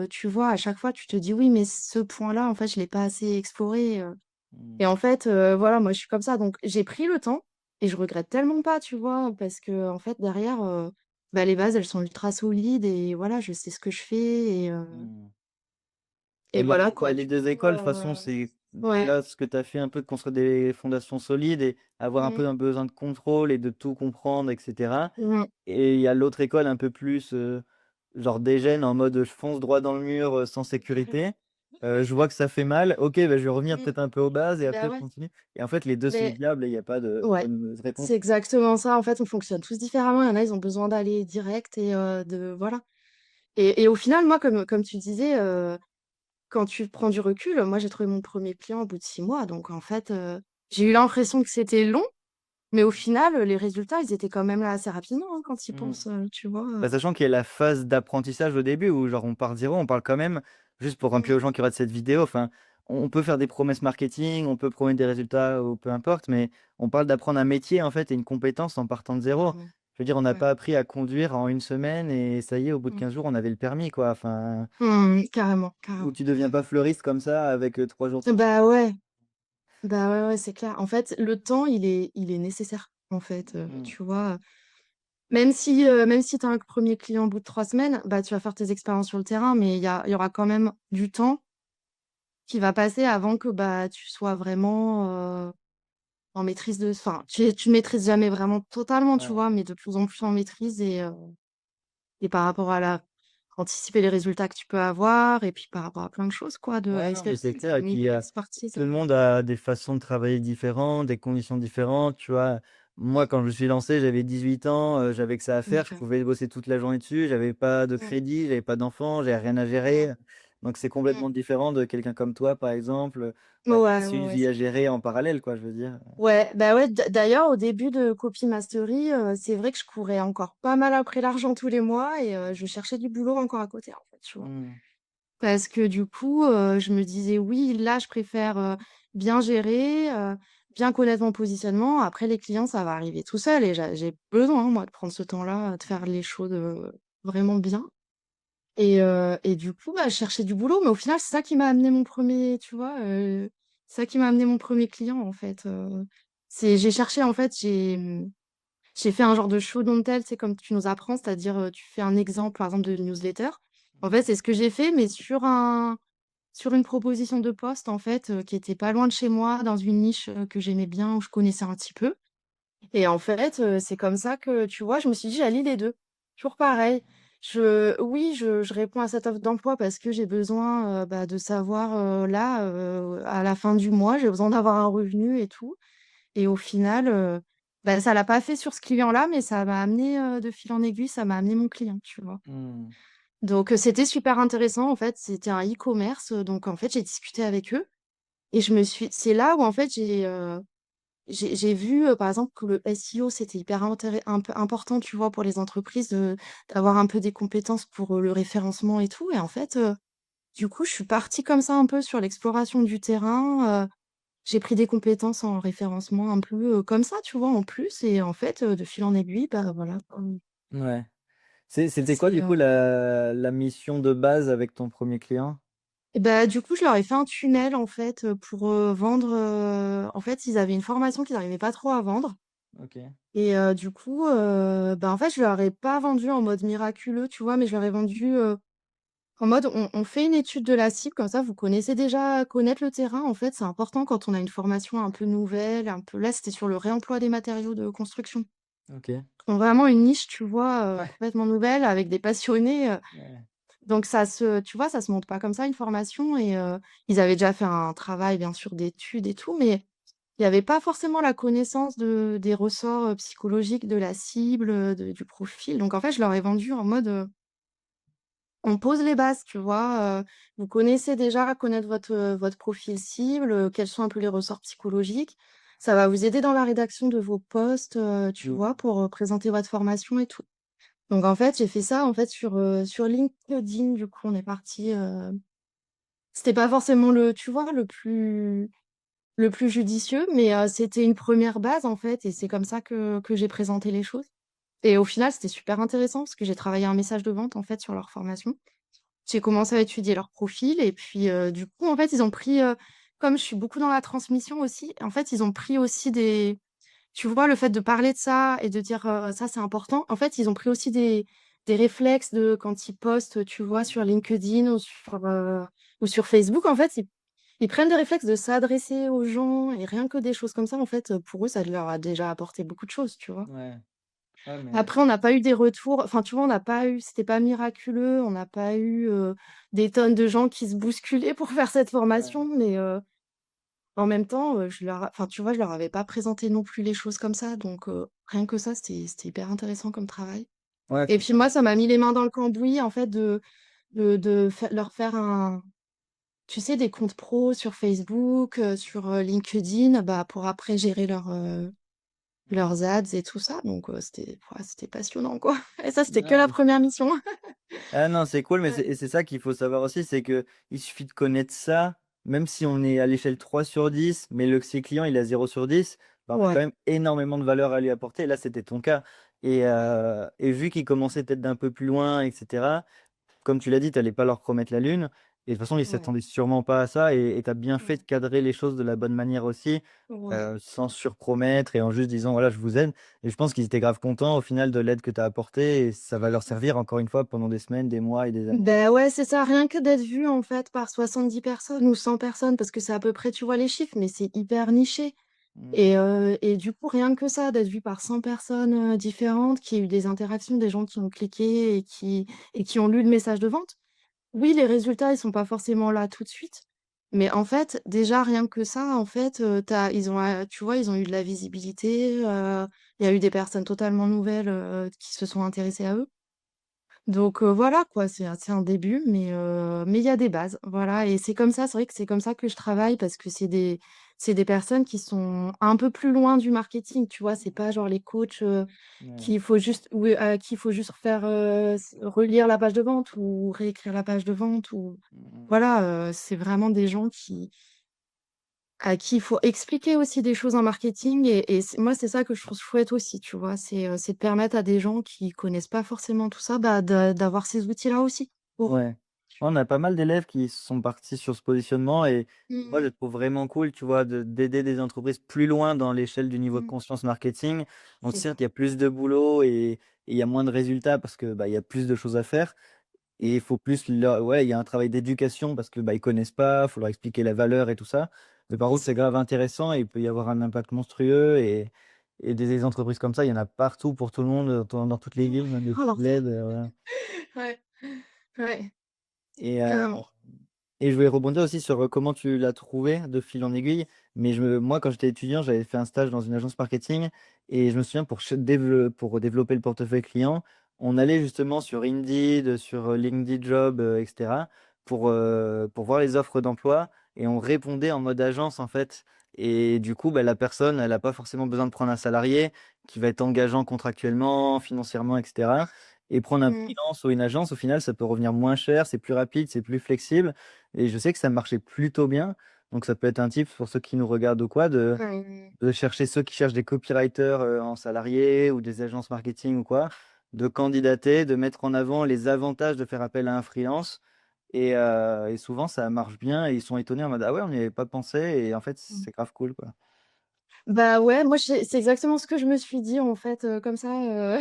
tu vois, à chaque fois, tu te dis: «Oui, mais ce point-là, en fait, je l'ai pas assez exploré». Mmh. Et en fait, voilà, moi, je suis comme ça. Donc, j'ai pris le temps et je regrette tellement pas, tu vois? Parce que en fait, derrière, bah, les bases, elles sont ultra solides et voilà, je sais ce que je fais Mmh. et voilà, Bah, quoi. les Du 2 coup, écoles, de toute façon, c'est ouais. là ce que tu as fait un peu de construire des fondations solides et avoir un Mmh. peu un besoin de contrôle et de tout comprendre et cetera. Mmh. Et il y a l'autre école un peu plus, genre dégène en mode, je fonce droit dans le mur, sans sécurité. Je vois que ça fait mal, OK, bah, je vais revenir Mmh. peut-être un peu aux bases et Bah, après je ouais. continue. Et en fait, les 2 sont Mais viables et il y a pas de ouais, bonne réponse. c'est exactement ça. En fait, on fonctionne tous différemment. Il y en a, ils ont besoin d'aller direct et de voilà. Et au final, moi, comme tu disais, quand tu prends du recul, moi, j'ai trouvé mon premier client au bout de 6 mois. Donc en fait, j'ai eu l'impression que c'était long, mais au final, les résultats, ils étaient quand même là assez rapidement, hein, quand tu y Mmh. penses, tu vois? Bah, sachant qu'il y a la phase d'apprentissage au début où genre on part de 0, on parle quand même, juste pour rappeler Mmh. aux gens qui regardent cette vidéo, enfin, on peut faire des promesses marketing, on peut promettre des résultats ou peu importe, mais on parle d'apprendre un métier en fait et une compétence en partant de 0. Clairement. Je veux dire, on n'a Ouais. pas appris à conduire en une semaine et ça y est, au bout de Mmh. 15 jours, on avait le permis quoi, enfin, Carrément, ou carrément. tu deviens pas fleuriste comme ça avec, 3 jours de Bah, ouais. Bah, ouais, ouais, c'est clair. En fait, le temps, il est nécessaire, en fait, mmh, tu vois? Même si tu as un 1 client au bout de 3 semaines, bah, tu vas faire tes expériences sur le terrain, mais il y aura quand même du temps qui va passer avant que, bah, tu sois vraiment, en maîtrise de enfin, tu ne maîtrises jamais vraiment totalement, tu ouais. vois? Mais de plus en plus en maîtrise et par rapport à la anticiper les résultats que tu peux avoir et puis par rapport à plein de choses, quoi, de Ouais, non, mais c'est clair et puis, expertise. tout le monde a des façons de travailler différentes, des conditions différentes, tu vois? Moi, quand je me suis lancé, j'avais 18 ans, j'avais que ça à faire, je OK. pouvais bosser toute la journée dessus, j'avais pas de Mmh. crédit, j'avais pas d'enfants, j'avais rien à Mmh. gérer, donc c'est Mmh. complètement différent de quelqu'un comme toi, par exemple, bah, qui a Ouais, aussi ouais, une ouais, vie c'est à clair. gérer en parallèle, quoi, je veux dire. Ouais, bah, ouais, d'ailleurs, au début de Copy Mastery, c'est vrai que je courais encore pas mal après l'argent tous les mois et je cherchais du boulot encore à côté, en fait, tu vois? Mmh. Parce que du coup, je me disais: «Oui, là, je préfère, bien gérer, bien connaître mon positionnement. Après les clients, ça va arriver tout seul» et j'ai besoin, hein, moi, de prendre ce temps-là, de faire les choses, vraiment bien et du coup, bah, je cherchais du boulot, mais au final, c'est ça qui m'a amené mon premier, tu vois, c'est ça qui m'a amené mon premier client, en fait, c'est j'ai cherché, en fait, j'ai fait un genre de show don't tell, c'est comme tu nous apprends, c'est-à-dire, tu fais un exemple, par exemple, de newsletter. En fait, c'est ce que j'ai fait, mais sur une proposition de poste, en fait, qui était pas loin de chez moi, dans une niche, que j'aimais bien, où je connaissais un petit peu et en fait, c'est comme ça que, tu vois, je me suis dit: «J'allie les 2. Toujours pareil. Oui, je réponds à cette offre d'emploi parce que j'ai besoin, bah, de savoir, là, à la fin du mois, j'ai besoin d'avoir un revenu et tout et au final, bah, ça l'a pas fait sur ce client-là, mais ça m'a amené, de fil en aiguille, ça m'a amené mon client, tu vois? Mmh. Donc c'était super intéressant, en fait, c'était un e-commerce, donc en fait, j'ai discuté avec eux et c'est là où, en fait, j'ai vu, par exemple, que le SEO, c'était hyper un peu important, tu vois, pour les entreprises, d'avoir un peu des compétences pour, le référencement et tout et en fait, du coup, je suis partie comme ça un peu sur l'exploration du terrain, j'ai pris des compétences en référencement un peu, comme ça, tu vois, en plus et en fait, de fil en aiguille, bah, voilà, quoi. Ouais. C'était quoi C'est, du coup la mission de base avec ton premier client? et bah, du coup, je leur ai fait un tunnel, en fait, pour, vendre, en fait, ils avaient une formation qu'ils n'arrivaient pas trop à vendre OK. et du coup, bah, en fait, je leur ai pas vendu en mode miraculeux, tu vois? Mais je leur ai vendu, en mode on fait une étude de la cible, comme ça, vous connaissez déjà connaître le terrain, en fait, c'est important quand on a une formation un peu nouvelle, un peu là, c'était sur le réemploi des matériaux de construction. OK. Donc vraiment une niche, tu vois, Ouais. complètement nouvelle avec des passionnés, Ouais. donc tu vois, ça se monte pas comme ça une formation et ils avaient déjà fait un travail bien sûr d'études et tout, mais il y avait pas forcément la connaissance des ressorts, psychologiques de la cible, du profil. Donc en fait, je leur ai vendu en mode, on pose les bases, tu vois? Vous connaissez déjà connaître votre profil cible, quels sont un peu les ressorts psychologiques. Ça va vous aider dans la rédaction de vos posts, tu Mmh. vois, pour, présenter votre formation et tout. Donc en fait, j'ai fait ça, en fait, sur LinkedIn, du coup, on est parti, c'était pas forcément tu vois, le plus judicieux, mais c'était une première base, en fait et c'est comme ça que j'ai présenté les choses et au final, c'était super intéressant parce que j'ai travaillé un message de vente, en fait, sur leur formation. J'ai commencé à étudier leur profil et puis, du coup, en fait, ils ont pris, comme je suis beaucoup dans la transmission aussi, en fait, ils ont pris aussi des tu vois, le fait de parler de ça et de dire, ça, c'est important, en fait, ils ont pris aussi des réflexes de quand ils postent, tu vois, sur LinkedIn ou sur Facebook, en fait, ils prennent des réflexes de s'adresser aux gens et rien que des choses comme ça, en fait, pour eux, ça leur a déjà apporté beaucoup de choses, tu vois? Ouais. Ouais, mais Après, on n'a pas eu des retours, enfin, tu vois, on n'a pas eu c'était pas miraculeux, on n'a pas eu, des tonnes de gens qui se bousculaient pour faire cette ouais. formation, mais en même temps, enfin, tu vois, je leur avais pas présenté non plus les choses comme ça, donc rien que ça, c'était hyper intéressant comme travail Ouais, et faut puis savoir. moi, ça m'a mis les mains dans le cambouis, en fait, leur faire un tu sais, des comptes pro sur Facebook, sur, LinkedIn, bah, pour après gérer leurs ads et tout ça, donc c'était passionnant, quoi et ça, c'était que la Ouais. première mission. Ah non, c'est cool, mais Ouais. c'est ça qu'il faut savoir aussi, c'est que il suffit de connaître ça, même si on est à l'échelle 3/10, mais le ses client, il est à 0/10, bah, on a Ouais. quand même énormément de valeur à lui apporter. Et là, c'était ton cas et vu qu'il commençait peut-être d'un peu plus loin et cetera, comme tu l'as dit, tu allais pas leur promettre la lune et de toute façon, ils Ouais. s'attendaient sûrement pas à ça et tu as bien fait Ouais. de cadrer les choses de la bonne manière aussi, Ouais. sans surpromettre et en juste disant: «Voilà, je vous aide» et je pense qu'ils étaient grave contents au final de l'aide que tu as apportée et ça va leur servir encore une fois pendant des semaines, des mois et des années. Bah, ouais, c'est ça, rien que d'être vu, en fait, par 70 personnes ou 100 personnes, parce que c'est à peu près, tu vois, les chiffres, mais c'est hyper niché Mmh, et du coup, rien que ça, d'être vu par 100 personnes, différentes, qu'il y ait eu des interactions, des gens qui ont cliqué et qui ont lu le message de vente. Oui, les résultats, ils sont pas forcément là tout de suite, mais en fait, déjà, rien que ça, en fait, tu vois, ils ont eu de la visibilité, il y a eu des personnes totalement nouvelles, qui se sont intéressées à eux. Donc voilà quoi, c'est un début, mais il y a des bases, voilà et c'est comme ça, c'est vrai que c'est comme ça que je travaille parce que c'est des personnes qui sont un peu plus loin du marketing, tu vois? C'est pas genre les coachs, ouais. qu'il faut juste oui, à qui il faut juste faire, relire la page de vente ou réécrire la page de vente ou Mmh mh. voilà, c'est vraiment des gens à qui il faut expliquer aussi des choses en marketing et moi, c'est ça que je trouve chouette aussi, tu vois? C'est de permettre à des gens qui connaissent pas forcément tout ça, bah, d'avoir ces outils-là aussi pour Ouais. On a pas mal d'élèves qui sont partis sur ce positionnement et moi, je mmh le trouve vraiment cool, tu vois, d'aider des entreprises plus loin dans l'échelle du niveau de mh. conscience marketing. Donc C'est ça. certes, il y a plus de boulot et il y a moins de résultats parce que, bah, il y a plus de choses à faire et il faut plus leur ouais, il y a un travail d'éducation parce que, bah, ils connaissent pas, faut leur expliquer la valeur et tout ça. Mais par contre, c'est grave intéressant et il peut y avoir un impact monstrueux et des entreprises comme ça, il y en a partout pour tout le monde, dans toutes les villes, même les Oh petites l'enfer! bleds, voilà. Ouais, ouais, Et carrément. et je voulais rebondir aussi sur, comment tu l'as trouvé de fil en aiguille. Mais moi, quand j'étais étudiant, j'avais fait un stage dans une agence marketing et je me souviens pour développer le portefeuille client, on allait justement sur Indeed, sur, LinkedIn Jobs, et cetera pour voir les offres d'emploi et on répondait en mode agence, en fait et du coup, bah, la personne, elle a pas forcément besoin de prendre un salarié qui va être engageant contractuellement, financièrement et cetera et prendre un Mmh. freelance ou une agence, au final, ça peut revenir moins cher, c'est plus rapide, c'est plus flexible et je sais que ça marchait plutôt bien. Donc ça peut être un tip pour ceux qui nous regardent ou quoi, Ouais. de chercher ceux qui cherchent des copywriters, en salarié ou des agences marketing ou quoi, de candidater, de mettre en avant les avantages de faire appel à un freelance et souvent ça marche bien et ils sont étonnés en mode: «Ah ouais, on n'y avait pas pensé» et en fait, Mmh. c'est grave cool, quoi. Bah, ouais, moi c'est exactement ce que je me suis dit en fait, comme ça,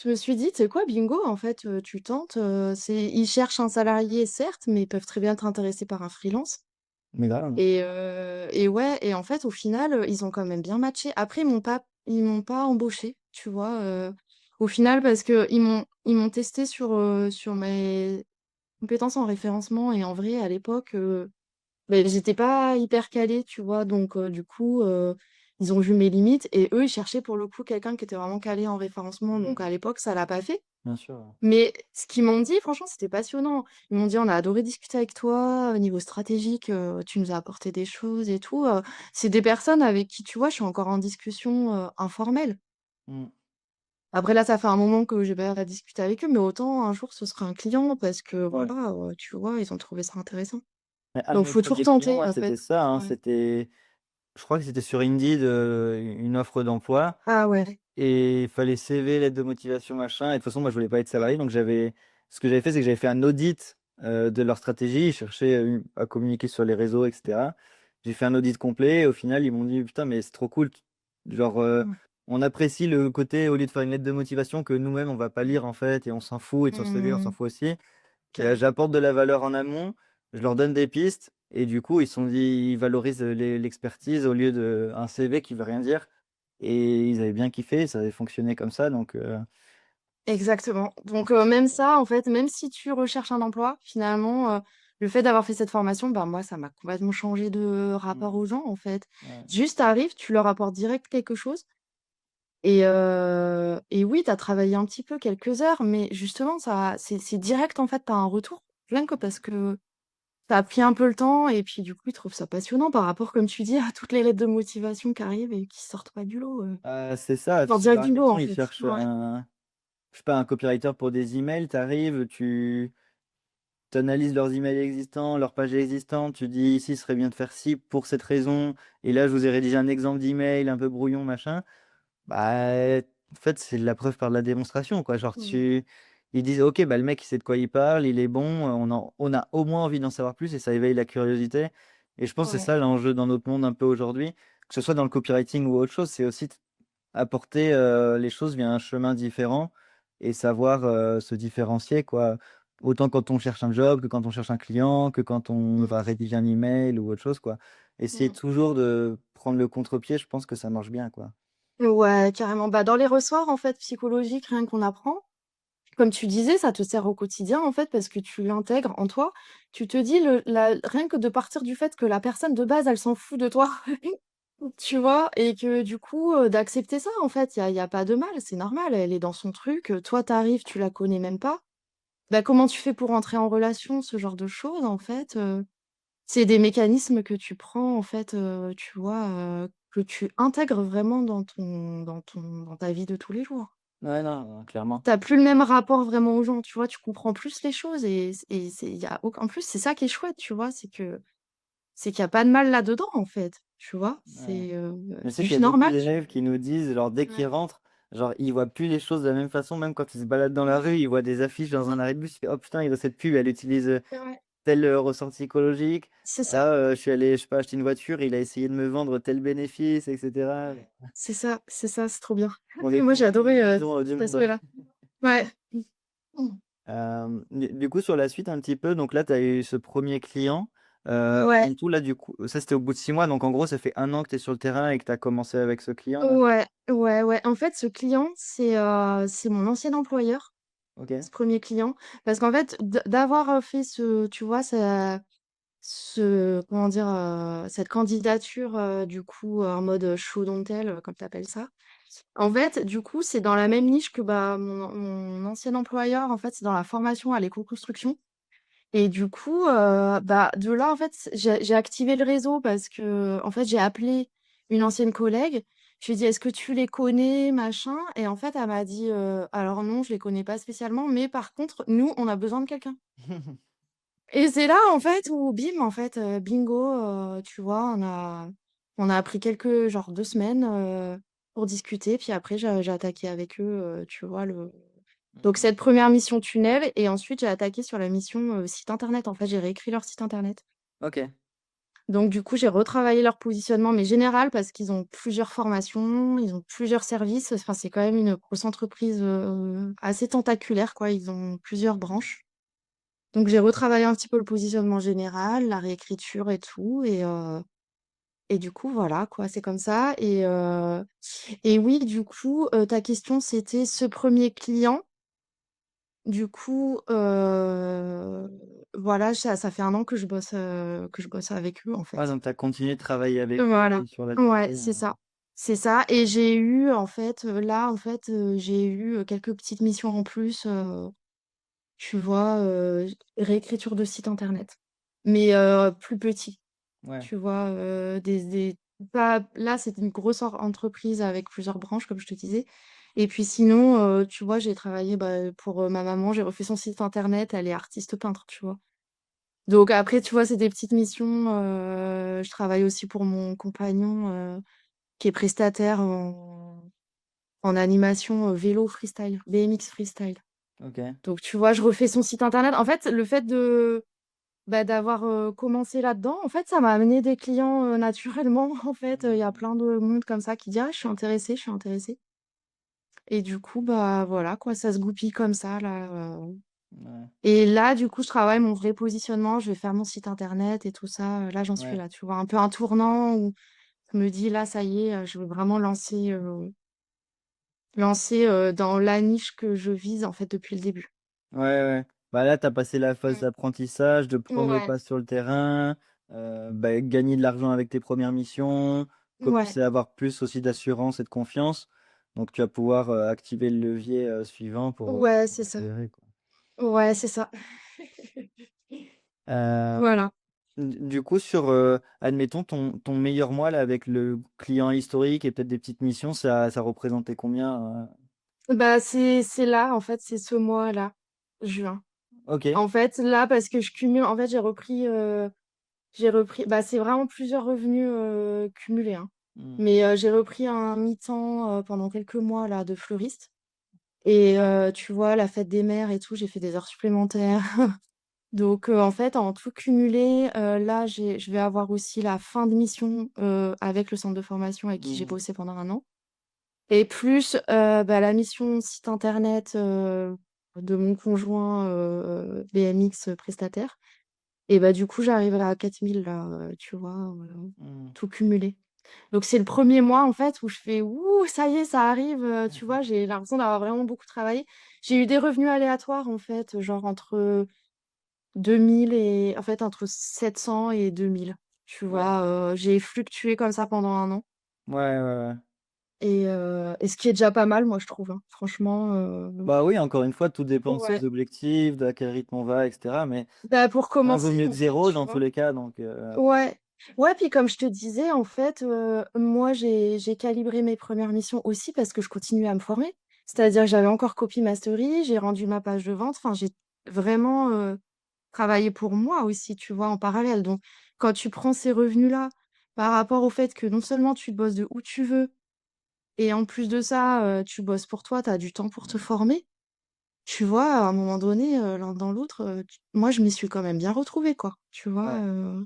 je me suis dit: «Tu sais quoi? Bingo, en fait, tu tentes, ils cherchent un salarié certes, mais ils peuvent très bien être intéressés par un freelance». Mais grave. Et ouais et en fait, au final, ils ont quand même bien matché. Après, ils m'ont pas embauchée, tu vois? Au final, parce qu'ils m'ont testée sur mes compétences en référencement et en vrai, à l'époque, beh, j'étais pas hyper calée, tu vois? Donc du coup, ils ont vu mes limites et eux, ils cherchaient pour le coup quelqu'un qui était vraiment calé en référencement. Donc Mmh. à l'époque, ça l'a pas fait. Bien sûr, ouais. Mais ce qu'ils m'ont dit, franchement, c'était passionnant. Ils m'ont dit: «On a adoré discuter avec toi, au niveau stratégique, tu nous as apporté des choses et tout», c'est des personnes avec qui, tu vois, je suis encore en discussion, informelle. Mmh. Après là, ça fait un moment que j'ai pas discuté avec eux, mais autant un jour ce sera un client parce que Ouais. voilà, tu vois, ils ont trouvé ça intéressant. Mais un de Donc mes faut toujours premiers clients, tenter moi, en c'était fait. ça, hein, Ouais. je crois que c'était sur Indeed, une offre d'emploi Ah ouais. et il fallait CV, lettre de motivation, machin et de toute façon, moi, je voulais pas être salarié donc ce que j'avais fait, c'est que j'avais fait un audit, de leur stratégie. Ils cherchaient, à communiquer sur les réseaux et cetera. J'ai fait un audit complet et au final, ils m'ont dit: «Putain, mais c'est trop cool, genre, Mmh. on apprécie le côté, au lieu de faire une lettre de motivation que nous-mêmes, on va pas lire, en fait et on s'en fout et sur le CV, on s'en Mmh. fout aussi. Carrément. J'apporte de la valeur en amont, je leur donne des pistes et du coup, ils se sont dit ils valorisent, l'expertise au lieu d'un CV qui veut rien dire et ils avaient bien kiffé, ça avait fonctionné comme ça donc Exactement. Donc même ça, en fait, même si tu recherches un emploi, finalement, le fait d'avoir fait cette formation, bah, moi, ça m'a complètement changé de rapport mmh, aux gens, en fait. ouais. Juste, tu arrives, tu leur apportes direct quelque chose et oui, tu as travaillé un petit peu, quelques heures, mais justement, ça c'est direct, en fait, tu as un retour. Rien que parce que tu as pris un peu le temps et puis, du coup, ils trouvent ça passionnant par rapport, comme tu dis, à toutes les lettres de motivation qui arrivent et qui sortent pas du lot, C'est ça, qui sortent la direct plupart du du lot, temps, en ils fait. cherchent Ouais. je sais pas, un copywriter pour des emails, tu arrives, tu analyses leurs emails existants, leurs pages existantes, tu dis: «Ici, ce serait bien de faire ci pour cette raison et là, je vous ai rédigé un exemple d'email un peu brouillon, machin». Bah, en fait, c'est de la preuve par la démonstration, quoi. Genre, Mmh. ils disent: «OK, bah, le mec, il sait de quoi il parle, il est bon, on a au moins envie d'en savoir plus» et ça éveille la curiosité et je pense que c'est Ouais. ça l'enjeu dans notre monde un peu aujourd'hui, que ce soit dans le copywriting ou autre chose, c'est aussi apporter, les choses via un chemin différent et savoir, se différencier, quoi. Autant quand on cherche un job que quand on cherche un client, que quand on Mmh. va rédiger un email ou autre chose, quoi. Essayer Mmh. toujours de prendre le contre-pied, je pense que ça marche bien, quoi. Ouais, carrément. Bah, dans les ressorts, en fait, psychologiques, rien qu'on apprend, comme tu disais, ça te sert au quotidien, en fait, parce que tu l'intègres en toi. Tu te dis rien que de partir du fait que la personne de base, elle s'en fout de toi, tu vois? Et que du coup, d'accepter ça, en fait, il y a pas de mal, c'est normal, elle est dans son truc, toi, t'arrives, tu la connais même pas. Bah, comment tu fais pour entrer en relation? Ce genre de choses, en fait, c'est des mécanismes que tu prends, en fait, tu vois, que tu intègres vraiment dans ta vie de tous les jours. Ouais, non, clairement. Tu as plus le même rapport vraiment aux gens, tu vois? Tu comprends plus les choses et c'est il y a aucun en plus, c'est ça qui est chouette, tu vois? C'est qu'il y a pas de mal là-dedans, en fait, tu vois? Ouais. Je C'est sais qu'il y juste a beaucoup normal, tu d'élèves qui nous disent, genre, dès qu'ils ouais. rentrent, genre, ils voient plus les choses de la même façon, même quand ils se baladent dans la rue, ils voient des affiches dans Mmh. un arrêt de bus, ils font: «Oh putain, il y a cette pub, elle utilise, Ouais, tel, ressort psychologique. c'est ça, Là, je suis allé, je sais pas, acheter une voiture, il a essayé de me vendre tel bénéfice et cetera». c'est trop bien. On est Moi, j'ai plus une adoré, vision, du cet monde. aspect-là. Ouais. Mmh. Du coup, sur la suite un petit peu, donc là, tu as eu ce premier client, Ouais, en tout là, du coup, ça, c'était au bout de 6 mois, donc en gros, ça fait 1 an que tu es sur le terrain et que tu as commencé avec ce client là? ouais, ouais, ouais. En fait, ce client, c'est mon ancien employeur, OK. ce premier client, parce qu'en fait, d'avoir, fait tu vois, comment dire? Cette candidature, du coup, en mode, show don't tell, comme tu appelles ça. En fait, du coup, c'est dans la même niche que, bah, mon ancien employeur, en fait, c'est dans la formation à l'écoconstruction et du coup, bah, de là, en fait, j'ai activé le réseau parce que en fait, j'ai appelé une ancienne collègue. Je lui ai dit: «Est-ce que tu les connais?» machin et en fait, elle m'a dit: «Alors non, je les connais pas spécialement, mais par contre, nous, on a besoin de quelqu'un». Et c'est là, en fait, où bim, en fait, bingo, tu vois, on a pris genre 2 semaines, pour discuter. Puis après, j'ai attaqué avec eux, tu vois, donc OK. cette première mission tunnel et ensuite j'ai attaqué sur la mission, site internet. En fait, j'ai réécrit leur site internet. OK. Donc du coup, j'ai retravaillé leur positionnement, mais général, parce qu'ils ont plusieurs formations, ils ont plusieurs services. Enfin, c'est quand même une grosse entreprise, assez tentaculaire, quoi. Ils ont plusieurs branches. Donc j'ai retravaillé un petit peu le positionnement général, la réécriture et tout et du coup voilà quoi, c'est comme ça et oui du coup, ta question c'était ce premier client. Du coup, voilà, ça fait 1 an que je bosse avec eux en Ouais, fait. donc tu as continué de travailler avec Voilà. lui sur la Ouais, durée, c'est ça. C'est ça et j'ai eu en fait, là en fait, j'ai eu, quelques petites missions en plus, tu vois, réécriture de site internet. Mais, plus petit, ouais. tu vois? Des pas là, c'était une grosse entreprise avec plusieurs branches, comme je te disais. Et puis sinon, tu vois, j'ai travaillé, bah, pour, ma maman, j'ai refait son site internet, elle est artiste peintre, tu vois? Donc après, tu vois, c'est des petites missions. Je travaille aussi pour mon compagnon qui est prestataire en animation vélo freestyle, BMX freestyle. OK. Donc tu vois, je refais son site internet. En fait, le fait d'avoir commencé là-dedans, en fait, ça m'a amené des clients naturellement. En fait, il y a plein de monde comme ça qui dit, ah, je suis intéressée, je suis intéressée. Et du coup, bah voilà, quoi, ça se goupille comme ça, là. Ouais. Et là, du coup, je travaille mon vrai positionnement, je vais faire mon site internet et tout ça. Là, j'en suis Ouais. là, tu vois, un peu un tournant où je me dis, là, ça y est, je veux vraiment lancer dans la niche que je vise, en fait, depuis le début. Ouais, ouais. Bah, là, tu as passé la phase Mm. d'apprentissage, de prendre Ouais, pas sur le terrain, bah, gagner de l'argent avec tes premières missions, ouais, commencer à avoir plus aussi d'assurance et de confiance. Donc tu vas pouvoir, activer le levier, suivant ouais, pour c'est ça. accélérer, quoi. Ouais, c'est ça. Heu, Voilà. du coup sur, admettons ton meilleur mois là avec le client historique et peut-être des petites missions, ça représentait combien, Bah, c'est là, en fait, c'est ce mois-là, juin. OK. En fait, là, parce que je cumule, en fait, j'ai repris, bah, c'est vraiment plusieurs revenus cumulés, hein. Mmh. Mais j'ai repris un mi-temps pendant quelques mois là de fleuriste. Et tu vois, la fête des mères et tout, j'ai fait des heures supplémentaires. Donc en fait, en tout cumulé, là, je vais avoir aussi la fin de mission avec le centre de formation avec qui j'ai Mmh. bossé pendant un an. Et plus bah, la mission site internet de mon conjoint BMX prestataire. Et bah, du coup, j'arrive à 4 000 là, tu vois, Mmh. tout cumulé. Donc c'est le premier mois, en fait, où je fais: «Ouh, ça y est, ça arrive», tu vois? J'ai l'impression d'avoir vraiment beaucoup travaillé. J'ai eu des revenus aléatoires, en fait, genre entre 2 000 et en fait, entre 700 et 2 000, tu Ouais. vois? J'ai fluctué comme ça pendant un an Ouais, ouais, ouais. et ce qui est déjà pas mal, moi, je trouve, hein. Franchement, Bah, oui, encore une fois, tout dépend de ouais. ses objectifs, de à quel rythme on va et cetera, mais Bah, pour un vaut commencer, mieux que en fait, zéro tu dans tous vois? les cas, donc Ouais. Ouais, puis comme je te disais, en fait, moi, j'ai calibré mes premières missions aussi parce que je continuais à me former. C'est-à-dire que j'avais encore copy mastery, j'ai rendu ma page de vente, enfin, j'ai vraiment, travaillé pour moi aussi, tu vois, en parallèle. Donc quand tu prends ces revenus-là, par rapport au fait que non seulement tu bosses de où tu veux et en plus de ça, tu bosses pour toi, tu as du temps pour te former, tu vois, à un moment donné, l'un dans l'autre, moi, je m'y suis quand même bien retrouvée, quoi, tu vois, ouais.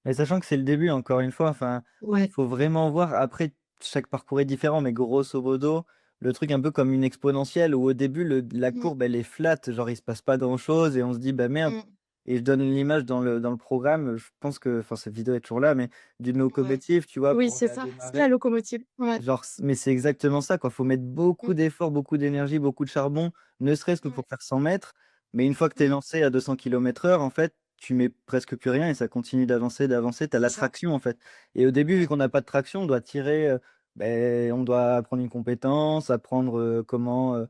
Et sachant que c'est le début, encore une fois, enfin, ouais. faut vraiment voir. Après, chaque parcours est différent, mais grosso modo, le truc un peu comme une exponentielle où au début, la Mmh, courbe, elle est flat, genre il se passe pas grand-chose et on se dit, bah merde. mmh, Et je donne l'image dans le programme, je pense que, enfin, cette vidéo est toujours là, mais d'une ouais. locomotive, tu vois, Oui, pour c'est la ça, c'est la démarrer. locomotive. Ouais. Genre, mais c'est exactement ça, quoi. Faut mettre beaucoup Mmh, d'efforts, beaucoup d'énergie, beaucoup de charbon, ne serait-ce que pour ouais. faire 100 mètres. Mais une fois que tu es Mmh, lancé à 200 km/h, en fait, tu mets presque plus rien et ça continue d'avancer, d'avancer. Tu as c'est la ça. traction, en fait. Et au début, vu Ouais. qu'on n'a pas de traction, on doit tirer, on doit apprendre une compétence, apprendre comment,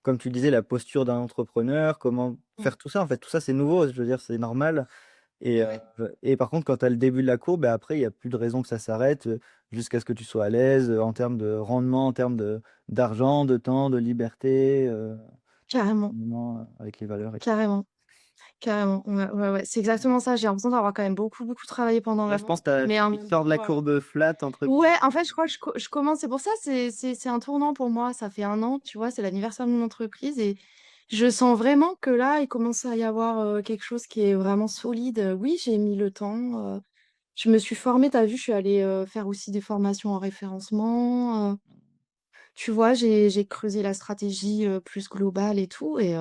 comme tu disais, la posture d'un entrepreneur, comment Mmh, faire tout ça. En fait, tout ça, c'est nouveau. Je veux dire, c'est normal. ouais. Et par contre, quand tu as le début de la courbe, bah, après, il y a plus de raison que ça s'arrête, jusqu'à ce que tu sois à l'aise, en termes de rendement, en termes d'argent, de temps, de liberté, Carrément, alignement, avec les valeurs et tout. carrément. Carrément, ouais, ouais, ouais, c'est exactement ça. J'ai l'impression d'avoir quand même beaucoup, beaucoup travaillé pendant Là, je l'année, pense que mais en tu même sors de la ouais. courbe flat entre Ouais, guillemets. en fait, je crois que je commence, c'est pour ça, c'est un tournant pour moi. Ça fait un an, tu vois, c'est l'anniversaire de mon entreprise et je sens vraiment que là, il commence à y avoir quelque chose qui est vraiment solide. Oui, j'ai mis le temps. Je me suis formée, tu as vu, je suis allée faire aussi des formations en référencement. Tu vois, j'ai creusé la stratégie plus globale et tout. Et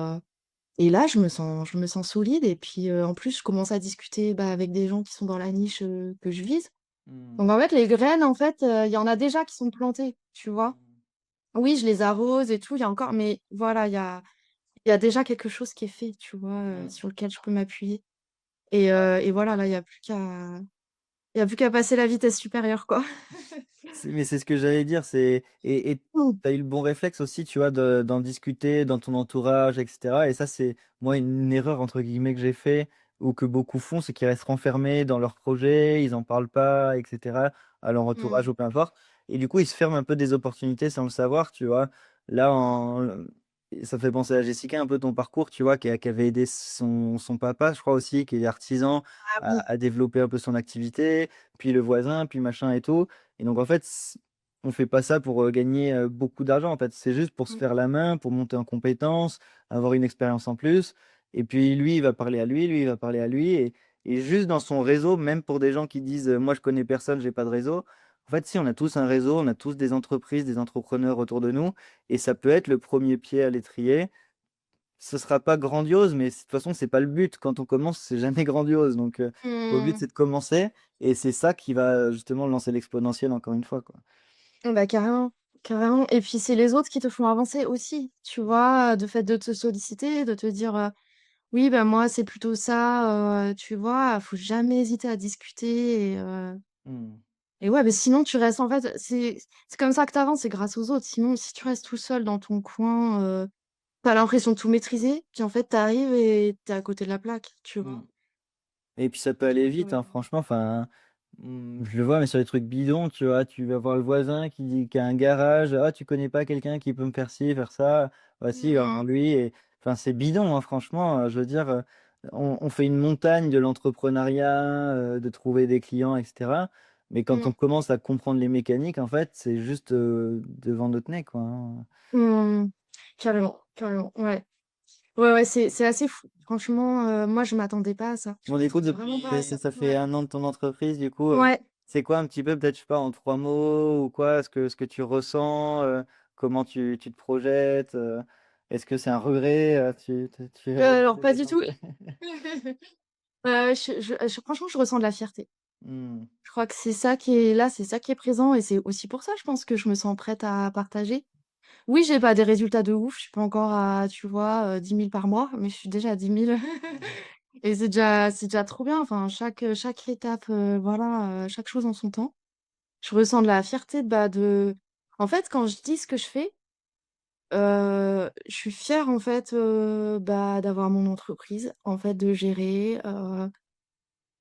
là, je me sens solide et puis, en plus, je commence à discuter, bah, avec des gens qui sont dans la niche, que je vise. Mmh. Donc en fait, les graines, en fait, il y en a déjà qui sont plantées, tu vois? Mmh. Oui, je les arrose et tout, il y a encore mais voilà, il y a déjà quelque chose qui est fait, tu vois, Mmh. sur lequel je peux m'appuyer et voilà, là, il y a plus qu'à passer la vitesse supérieure, quoi. Mais c'est ce que j'allais dire, c'est et Mmh. tu as eu le bon réflexe aussi, tu vois, d'en discuter dans ton entourage et cetera et ça, c'est moi une «erreur» entre guillemets que j'ai fait ou que beaucoup font, c'est qu'ils restent renfermés dans leurs projets, ils en parlent pas et cetera, à leur Mmh. entourage ou peu importe et du coup, ils se ferment un peu des opportunités sans le savoir, tu vois? Là, Et ça fait penser à Jessica un peu ton parcours, tu vois? Qui avait aidé son papa, je crois aussi, qui est artisan, Ah oui. à développer un peu son activité, puis le voisin, puis machin et tout. Et donc en fait, on fait pas ça pour, gagner, beaucoup d'argent, en fait. C'est juste pour se Mmh. faire la main, pour monter en compétences, avoir une expérience en plus. Et puis lui, il va parler à lui, lui, il va parler à lui et juste dans son réseau, même pour des gens qui disent: «Moi je connais personne, j'ai pas de réseau». En fait, si, on a tous un réseau, on a tous des entreprises, des entrepreneurs autour de nous et ça peut être le premier pied à l'étrier. Ce sera pas grandiose, mais de toute façon, c'est pas le but. Quand on commence, c'est jamais grandiose, donc le but, Mmh. c'est de commencer et c'est ça qui va, justement lancer l'exponentielle encore une fois, quoi. Bah, carrément, carrément et puis c'est les autres qui te font avancer aussi, tu vois? De fait de te solliciter, de te dire, «Oui, bah, moi, c'est plutôt ça», tu vois? Faut jamais hésiter à discuter Mmh. et ouais, mais sinon tu restes en fait, c'est comme ça que tu avances, c'est grâce aux autres. Sinon, si tu restes tout seul dans ton coin, tu as l'impression de tout maîtriser, puis en fait, tu arrives et tu es à côté de la plaque, tu Mmh. vois? Et puis ça peut aller Donc vite, hein, franchement, enfin, je le vois, mais sur les trucs bidons, tu vois? Tu vas voir le voisin qui a un garage: «Ah, tu connais pas quelqu'un qui peut me faire ci, faire ça?» «Bah si, mmh, alors lui» et enfin, c'est bidon, hein, franchement, je veux dire, on fait une montagne de l'entrepreneuriat, de trouver des clients et cetera. Mais quand on mmh, commence à comprendre les mécaniques, en fait, c'est juste, devant notre nez, quoi, hein. mmh. Carrément, carrément, ouais. Ouais, ouais, c'est assez fou. Franchement, moi, je m'attendais pas à ça. Je Bon, écoute, m'attendais vraiment pas à depuis ça. ça fait Ouais. 1 an de ton entreprise, du coup, Ouais. c'est quoi un petit peu, peut-être, je sais pas, en 3 mots ou quoi, ce que tu ressens, comment tu te projettes, est-ce que c'est un regret, tu es Alors regretté pas d'être du tout. lancé? Franchement, je ressens de la fierté. Mmh. Je crois que c'est ça qui est là, c'est ça qui est présent et c'est aussi pour ça, je pense que je me sens prête à partager. Oui, j'ai pas des résultats de ouf, je suis pas encore à, tu vois, 10 000 par mois, mais je suis déjà à 10 000 et c'est déjà trop bien. Enfin, chaque étape, voilà, chaque chose en son temps. Je ressens de la fierté, bah, en fait, quand je dis ce que je fais, je suis fière, en fait, bah, d'avoir mon entreprise, en fait, de gérer,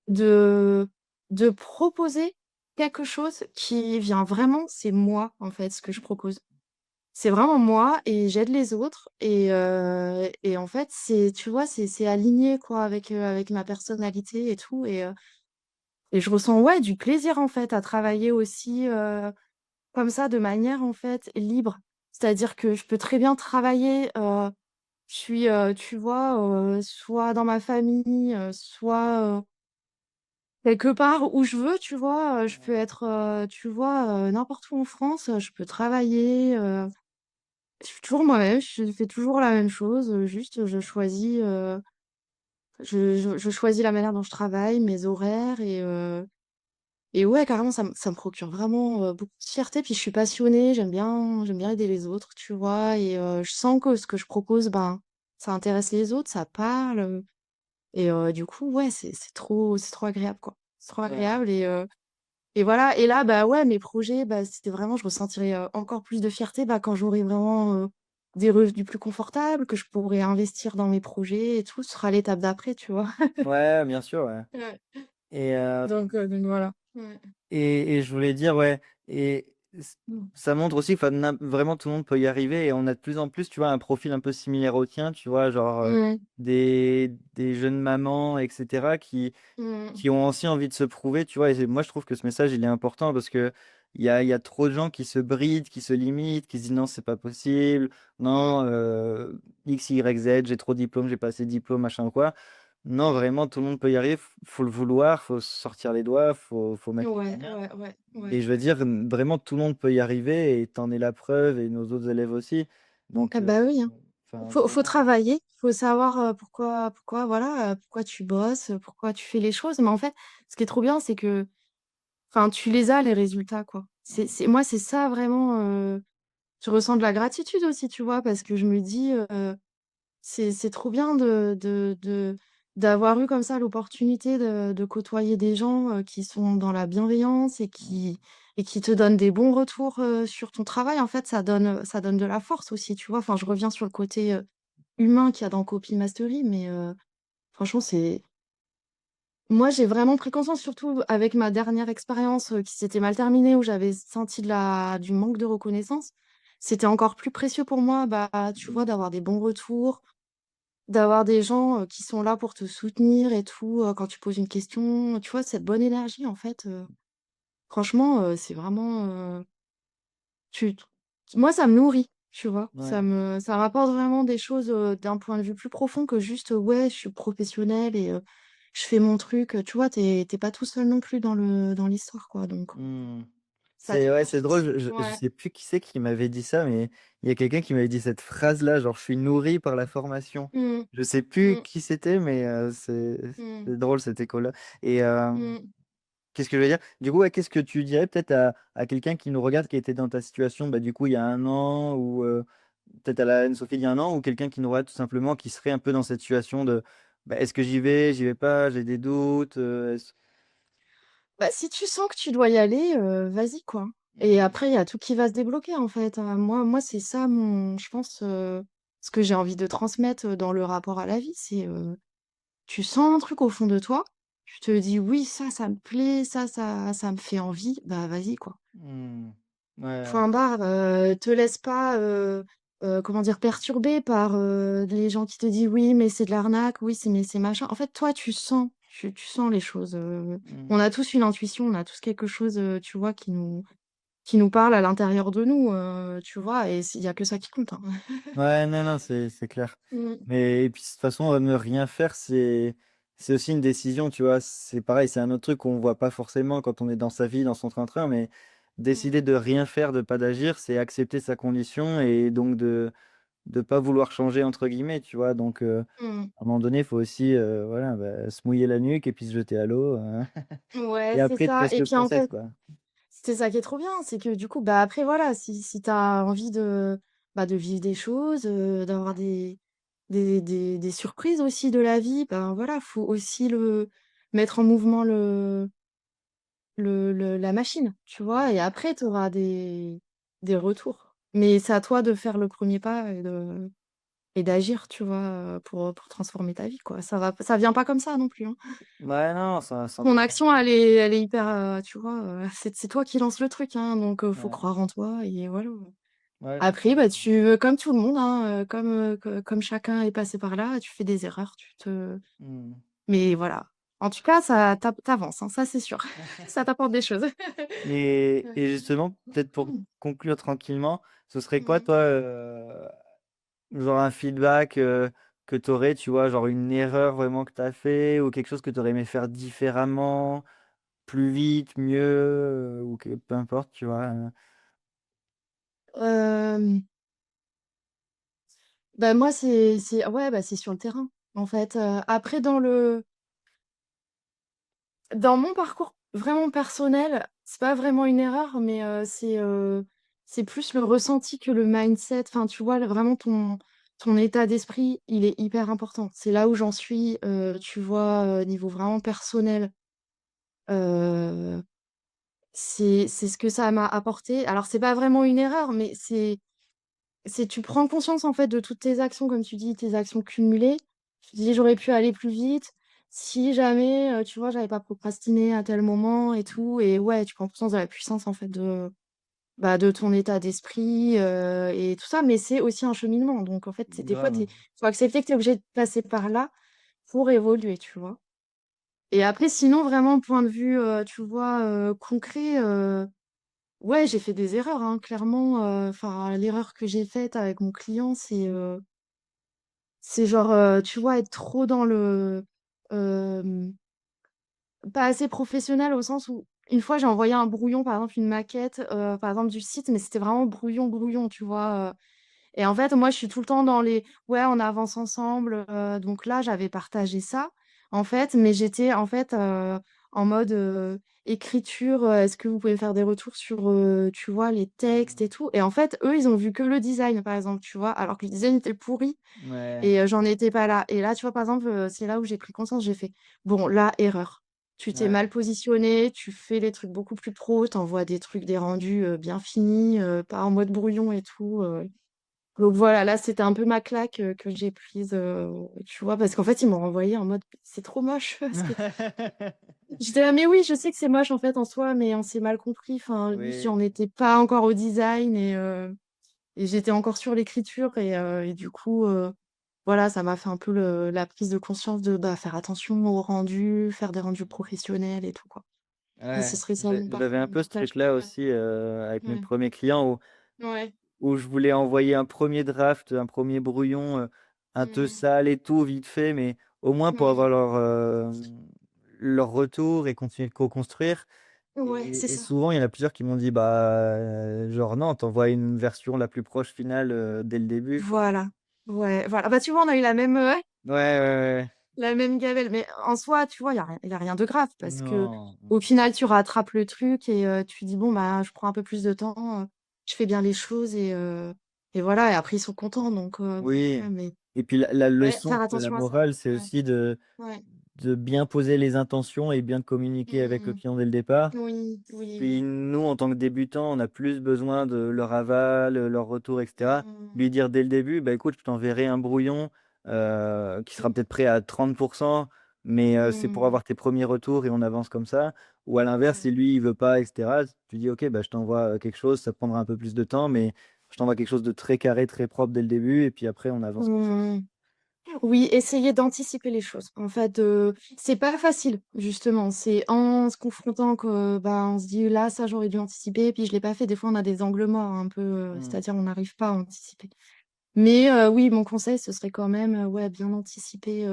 de proposer quelque chose qui vient vraiment c'est moi, en fait, ce que je propose. C'est vraiment moi et j'aide les autres et en fait, tu vois, c'est aligné, quoi, avec ma personnalité et tout et je ressens, ouais, du plaisir, en fait, à travailler aussi, comme ça, de manière, en fait, libre. C'est-à-dire que je peux très bien travailler, je suis, tu vois, soit dans ma famille, soit, quelque part où je veux, tu vois? Je peux être, tu vois, n'importe où en France, je peux travailler, je suis toujours moi-même, je fais toujours la même chose, juste je choisis, je choisis la manière dont je travaille, mes horaires et ouais, carrément, ça me procure vraiment, beaucoup de fierté. Puis je suis passionnée, j'aime bien aider les autres, tu vois? Et je sens que ce que je propose, ben, ça intéresse les autres, ça parle, et du coup, ouais, c'est trop agréable, quoi. C'est trop Ouais. agréable et voilà et là, bah, ouais, mes projets, bah, c'était vraiment je ressentirais, encore plus de fierté, bah, quand j'aurai vraiment, des revenus plus confortables, que je pourrai investir dans mes projets et tout, ce sera l'étape d'après, tu vois? Ouais, bien sûr, ouais Ouais. et Donc voilà. Ouais. et je voulais dire, ouais et ç Mmh. ça montre aussi, enfin, vraiment tout le monde peut y arriver et on a de plus en plus, tu vois, un profil un peu similaire au tien, tu vois? Genre, Ouais. des jeunes mamans et cetera Mmh. qui ont aussi envie de se prouver, tu vois? Et moi, je trouve que ce message, il est important parce qu'il y a trop de gens qui se brident, qui se limitent, qui se disent: «Non, c'est pas possible. Mmh. Non, X, Y, Z, j'ai trop de diplômes, j'ai pas assez de diplômes, machin ou quoi». Non, Mmh. vraiment, tout le monde peut y arriver. Faut le vouloir, faut se sortir les doigts, faut mettre les Ouais, moyens ouais, ouais, ouais. et je veux dire, vraiment, tout le monde peut y arriver et tu en es la preuve et nos autres élèves aussi. Ah Donc, bah, oui, hein. enfin, Faut vraiment travailler, faut savoir, pourquoi voilà, pourquoi tu bosses, pourquoi tu fais les choses. Mais en fait, ce qui est trop bien, c'est que, enfin, tu les as les résultats, quoi. C'est moi, c'est ça vraiment, je ressens de la gratitude aussi, tu vois? Parce que je me dis, c'est trop bien d'avoir eu comme ça l'opportunité de côtoyer des gens, qui sont dans la bienveillance et qui te donnent des bons retours, sur ton travail. En fait, ça donne de la force aussi, tu vois? Enfin, je reviens sur le côté, humain qu'il y a dans Copy Mastery, mais franchement, moi, j'ai vraiment pris conscience, surtout avec ma dernière expérience, qui s'était mal terminée, où j'avais senti du manque de reconnaissance. c'était encore plus précieux pour moi, bah, tu vois, d'avoir des bons retours, d'avoir des gens, qui sont là pour te soutenir et tout, quand tu poses une question. Tu vois, cette bonne énergie, en fait, franchement, c'est vraiment, tu moi, ça me nourrit, tu vois? Ouais. Ça rapporte vraiment des choses, d'un point de vue plus profond que juste, ouais, je suis professionnelle et je fais mon truc, tu vois? Tu pas tout seul non plus dans l'histoire, quoi, donc Mmh. ça te C'est ouais, c'est drôle, je ouais. sais plus qui c'est qui m'avait dit ça, mais il y a quelqu'un qui m'avait dit cette phrase-là, genre: «Je suis nourri par la formation». Mmh. Je sais plus Mmh. qui c'était, mais Mmh. c'est drôle cette écho-là et Mmh. qu'est-ce que je veux dire? Du coup, ouais, qu'est-ce que tu dirais peut-être à quelqu'un qui nous regarde, qui était dans ta situation, bah, du coup, il y a un an ou peut-être à la Anne-Sophie il y a un an ou quelqu'un qui nous regarde tout simplement, qui serait un peu dans cette situation de, bah, est-ce que j'y vais? J'y vais pas? J'ai des doutes, est-ce Bah, si tu sens que tu dois y aller, vas-y, quoi. Et mmh, après, il y a tout qui va se débloquer, en fait, hein. Moi, c'est ça mon je pense, ce que j'ai envie de transmettre, dans le rapport à la vie, c'est, tu sens un truc au fond de toi, tu te dis: «Oui, ça me plaît, ça me fait envie», bah, vas-y, quoi. mmh, ouais, Point barre, te laisse pas, comment dire? Perturber par, les gens qui te disent: «Oui, mais c'est de l'arnaque, oui, c'est machin». En fait, toi, tu sens les choses, mmh. on a tous une intuition, on a tous quelque chose, tu vois, qui nous parle à l'intérieur de nous, tu vois? Et il y a que ça qui compte, hein. Ouais, non, non, c'est clair. Mmh. Mais et puis de toute façon, ne rien faire, c'est aussi une décision, tu vois? C'est pareil, c'est un autre truc qu'on voit pas forcément quand on est dans sa vie, dans son train-train, mais Mmh. décider de rien faire, de pas d'agir, c'est accepter sa condition et donc de pas vouloir «changer» entre guillemets, tu vois? Donc Mmh. à un moment donné, il faut aussi, voilà, bah, se mouiller la nuque et puis se jeter à l'eau, Ouais, et c'est après il te ça reste et le puis, en process, fait, quoi. c'est ça qui est trop bien, c'est que du coup, bah, après voilà, si tu as envie de, bah, de vivre des choses, d'avoir des surprises aussi de la vie, ben, voilà, faut aussi le mettre en mouvement la machine, tu vois? Et après tu auras des retours. Mais c'est à toi de faire le premier pas et d'agir, tu vois, pour transformer ta vie, quoi. Ça vient pas comme ça non plus, hein. Ouais, non, ça Ton s'entend. action, elle est hyper, tu vois, c'est toi qui lance le truc, hein, donc faut Ouais, croire en toi et voilà. ouais, je suis Après, bah, d'accord. tu comme tout le monde, hein, comme chacun est passé par là, tu fais des erreurs, Mmh. mais voilà. En tout cas, ça tu avances, hein, ça c'est sûr. Ça t'apporte des choses. Et justement, peut-être pour conclure tranquillement, ce serait quoi Mmh. toi, genre un feedback, que tu aurais, tu vois? Genre une erreur vraiment que tu as fait ou quelque chose que tu aurais aimé faire différemment, plus vite, mieux, ou que peu importe, tu vois? Bah, moi, c'est ouais, bah, c'est sur le terrain, en fait, après dans mon parcours vraiment personnel, c'est pas vraiment une erreur, mais c'est plus le ressenti que le mindset. Enfin, tu vois, le vraiment ton état d'esprit, il est hyper important. C'est là où j'en suis, tu vois, niveau vraiment personnel, heu, c'est ce que ça m'a apporté. Alors c'est pas vraiment une erreur, mais c'est tu prends conscience, en fait, de toutes tes actions, comme tu dis, tes actions cumulées. Tu te dis: «J'aurais pu aller plus vite. Si jamais, tu vois, j'avais pas procrastiné à tel moment et tout», et ouais, tu prends conscience de la puissance, en fait, bah, de ton état d'esprit, et tout ça. Mais c'est aussi un cheminement. Donc en fait, c'est des fois, Grave. tu faut accepter que tu es obligé de passer par là pour évoluer, tu vois? Et après, sinon, vraiment, point de vue, tu vois, concret, ouais, j'ai fait des erreurs, hein, clairement, enfin, l'erreur que j'ai faite avec mon client, c'est genre, tu vois, être trop dans hem, pas assez professionnel au sens où, une fois, j'ai envoyé un brouillon, par exemple, une maquette, par exemple, du site, mais c'était vraiment brouillon, brouillon, tu vois? Et en fait, moi, je suis tout le temps dans les: «Ouais, on avance ensemble», donc là, j'avais partagé ça, en fait, mais j'étais, en fait, en mode, écriture, «Est-ce que vous pouvez faire des retours sur, tu vois, les textes et tout?» Et en fait, eux, ils ont vu que le design, par exemple, tu vois? Alors que le design était pourri Ouais, et j'en étais pas là. Et là, tu vois, par exemple, c'est là où j'ai pris conscience, j'ai fait: «Bon, là, erreur. Tu t'es ouais. mal positionné, tu fais les trucs beaucoup plus pro, tu envoies des trucs, des rendus, bien finis, pas en mode brouillon et tout», donc voilà, là, c'était un peu ma claque, que j'ai prise, tu vois? Parce qu'en fait, ils m'ont renvoyé en mode: «C'est trop moche, ce que» j'étais là: «Mais oui, je sais que c'est moche, en fait, en soi, mais on s'est mal compris. Enfin, juste, Oui. j'en étais pas encore au design et j'étais encore sur l'écriture et du coup, voilà, ça m'a fait un peu la prise de conscience de, bah, faire attention au rendu, faire des rendus professionnels et tout, quoi. Et ce Ouais, serait ça mon j'avais parcours un peu ce digital, je truc-là pense, aussi, avec mes ouais. premiers clients Ouais. où je voulais envoyer un premier draft, un premier brouillon, un peu Mmh. sale et tout, vite fait, mais au moins pour avoir Mmh. leur retour et continuer de co-construire. Ouais, c'est Et ça. souvent, il y en a plusieurs qui m'ont dit, bah, genre non, t'envoies une version la plus proche finale dès le début. Voilà. Ouais, voilà. Bah, tu vois, on a eu Ouais, ouais, ouais. la même gamelle, mais en soi, tu vois, il y a rien de grave parce que Non. au final, tu rattrapes le truc et tu dis: «Bon, bah, je prends un peu plus de temps, je fais bien les choses et voilà» et après ils sont contents donc Oui. ouais, mais Et puis la ouais, leçon, faire la attention à ça. morale, c'est Ouais, aussi ouais. de bien poser les intentions et bien communiquer avec le Mmh. client dès le départ. Oui, oui, Puis oui. nous, en tant que débutants, on a plus besoin de leur aval, leur retour, et cetera. Mmh. Lui dire dès le début: «Bah, écoute, je t'enverrai un brouillon, qui sera Mmh. peut-être prêt à 30, mais c'est pour Mmh. avoir tes premiers retours et on avance comme ça». Ou à l'inverse, si Ouais. lui, il veut pas, et cetera, tu dis: «OK, bah, je t'envoie, quelque chose, ça prendra un peu plus de temps, mais je t'envoie quelque chose de très carré, très propre dès le début et puis après on avance comme ça». Mmh. Oui, essayer d'anticiper les choses. En fait, c'est pas facile, justement. C'est en se confrontant que, bah, on se dit: «Là, ça, j'aurais dû anticiper, puis je l'ai pas fait». Des fois, on a des angles morts un peu, Mmh. c'est-à-dire on n'arrive pas à anticiper. Mais oui, mon conseil, ce serait quand même, ouais, bien anticiper,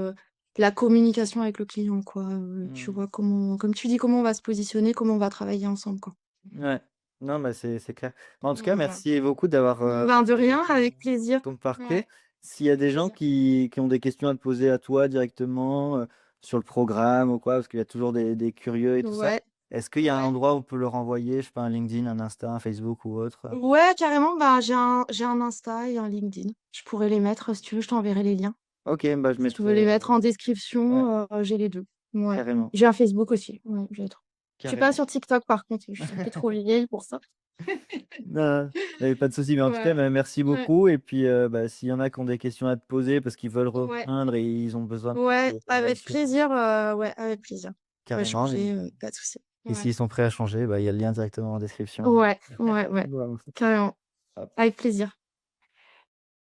la communication avec le client, quoi. Tu Mmh. vois, comment comme tu dis, comment on va se positionner, comment on va travailler ensemble, quoi. Ouais. Non, bah, c'est clair. En tout cas, Voilà. merci beaucoup d'avoir, Ben, de partagé rien, avec plaisir. ton parcours. Ouais, S'il y a avec des gens plaisir. qui ont des questions à te poser à toi directement, sur le programme ou quoi, parce qu'il y a toujours des curieux et tout ça, Ouais, est-ce qu'il y a un ouais. endroit où on peut leur envoyer, je sais pas, un LinkedIn, un Insta, un Facebook ou autre? Ouais, carrément, bah, j'ai un Insta et un LinkedIn. Je pourrais les mettre, si tu veux, je t'enverrai les liens. OK, bah, je Si tu mettrai, veux les mettre en ouais, description, j'ai les 2. Ouais. carrément, J'ai un Facebook aussi, ouais, j'ai les 3. Je suis pas carrément. sur TikTok par contre, je suis un peu trop vieille pour ça. Non, non, pas de souci, mais en tout cas, Ouais, bah, merci ouais, beaucoup et puis, bah, s'il y en a qui ont des questions à te poser parce qu'ils veulent ouais, reprendre et ils ont besoin de ouais, plus avec d'infos, plaisir, ouais, avec plaisir. On peut carrément. échanger, pas de souci. Et Ouais. s'ils sont prêts à changer, bah, il y a le lien directement en description. Ouais, ouais, ouais, Voilà. carrément, Hop. avec plaisir.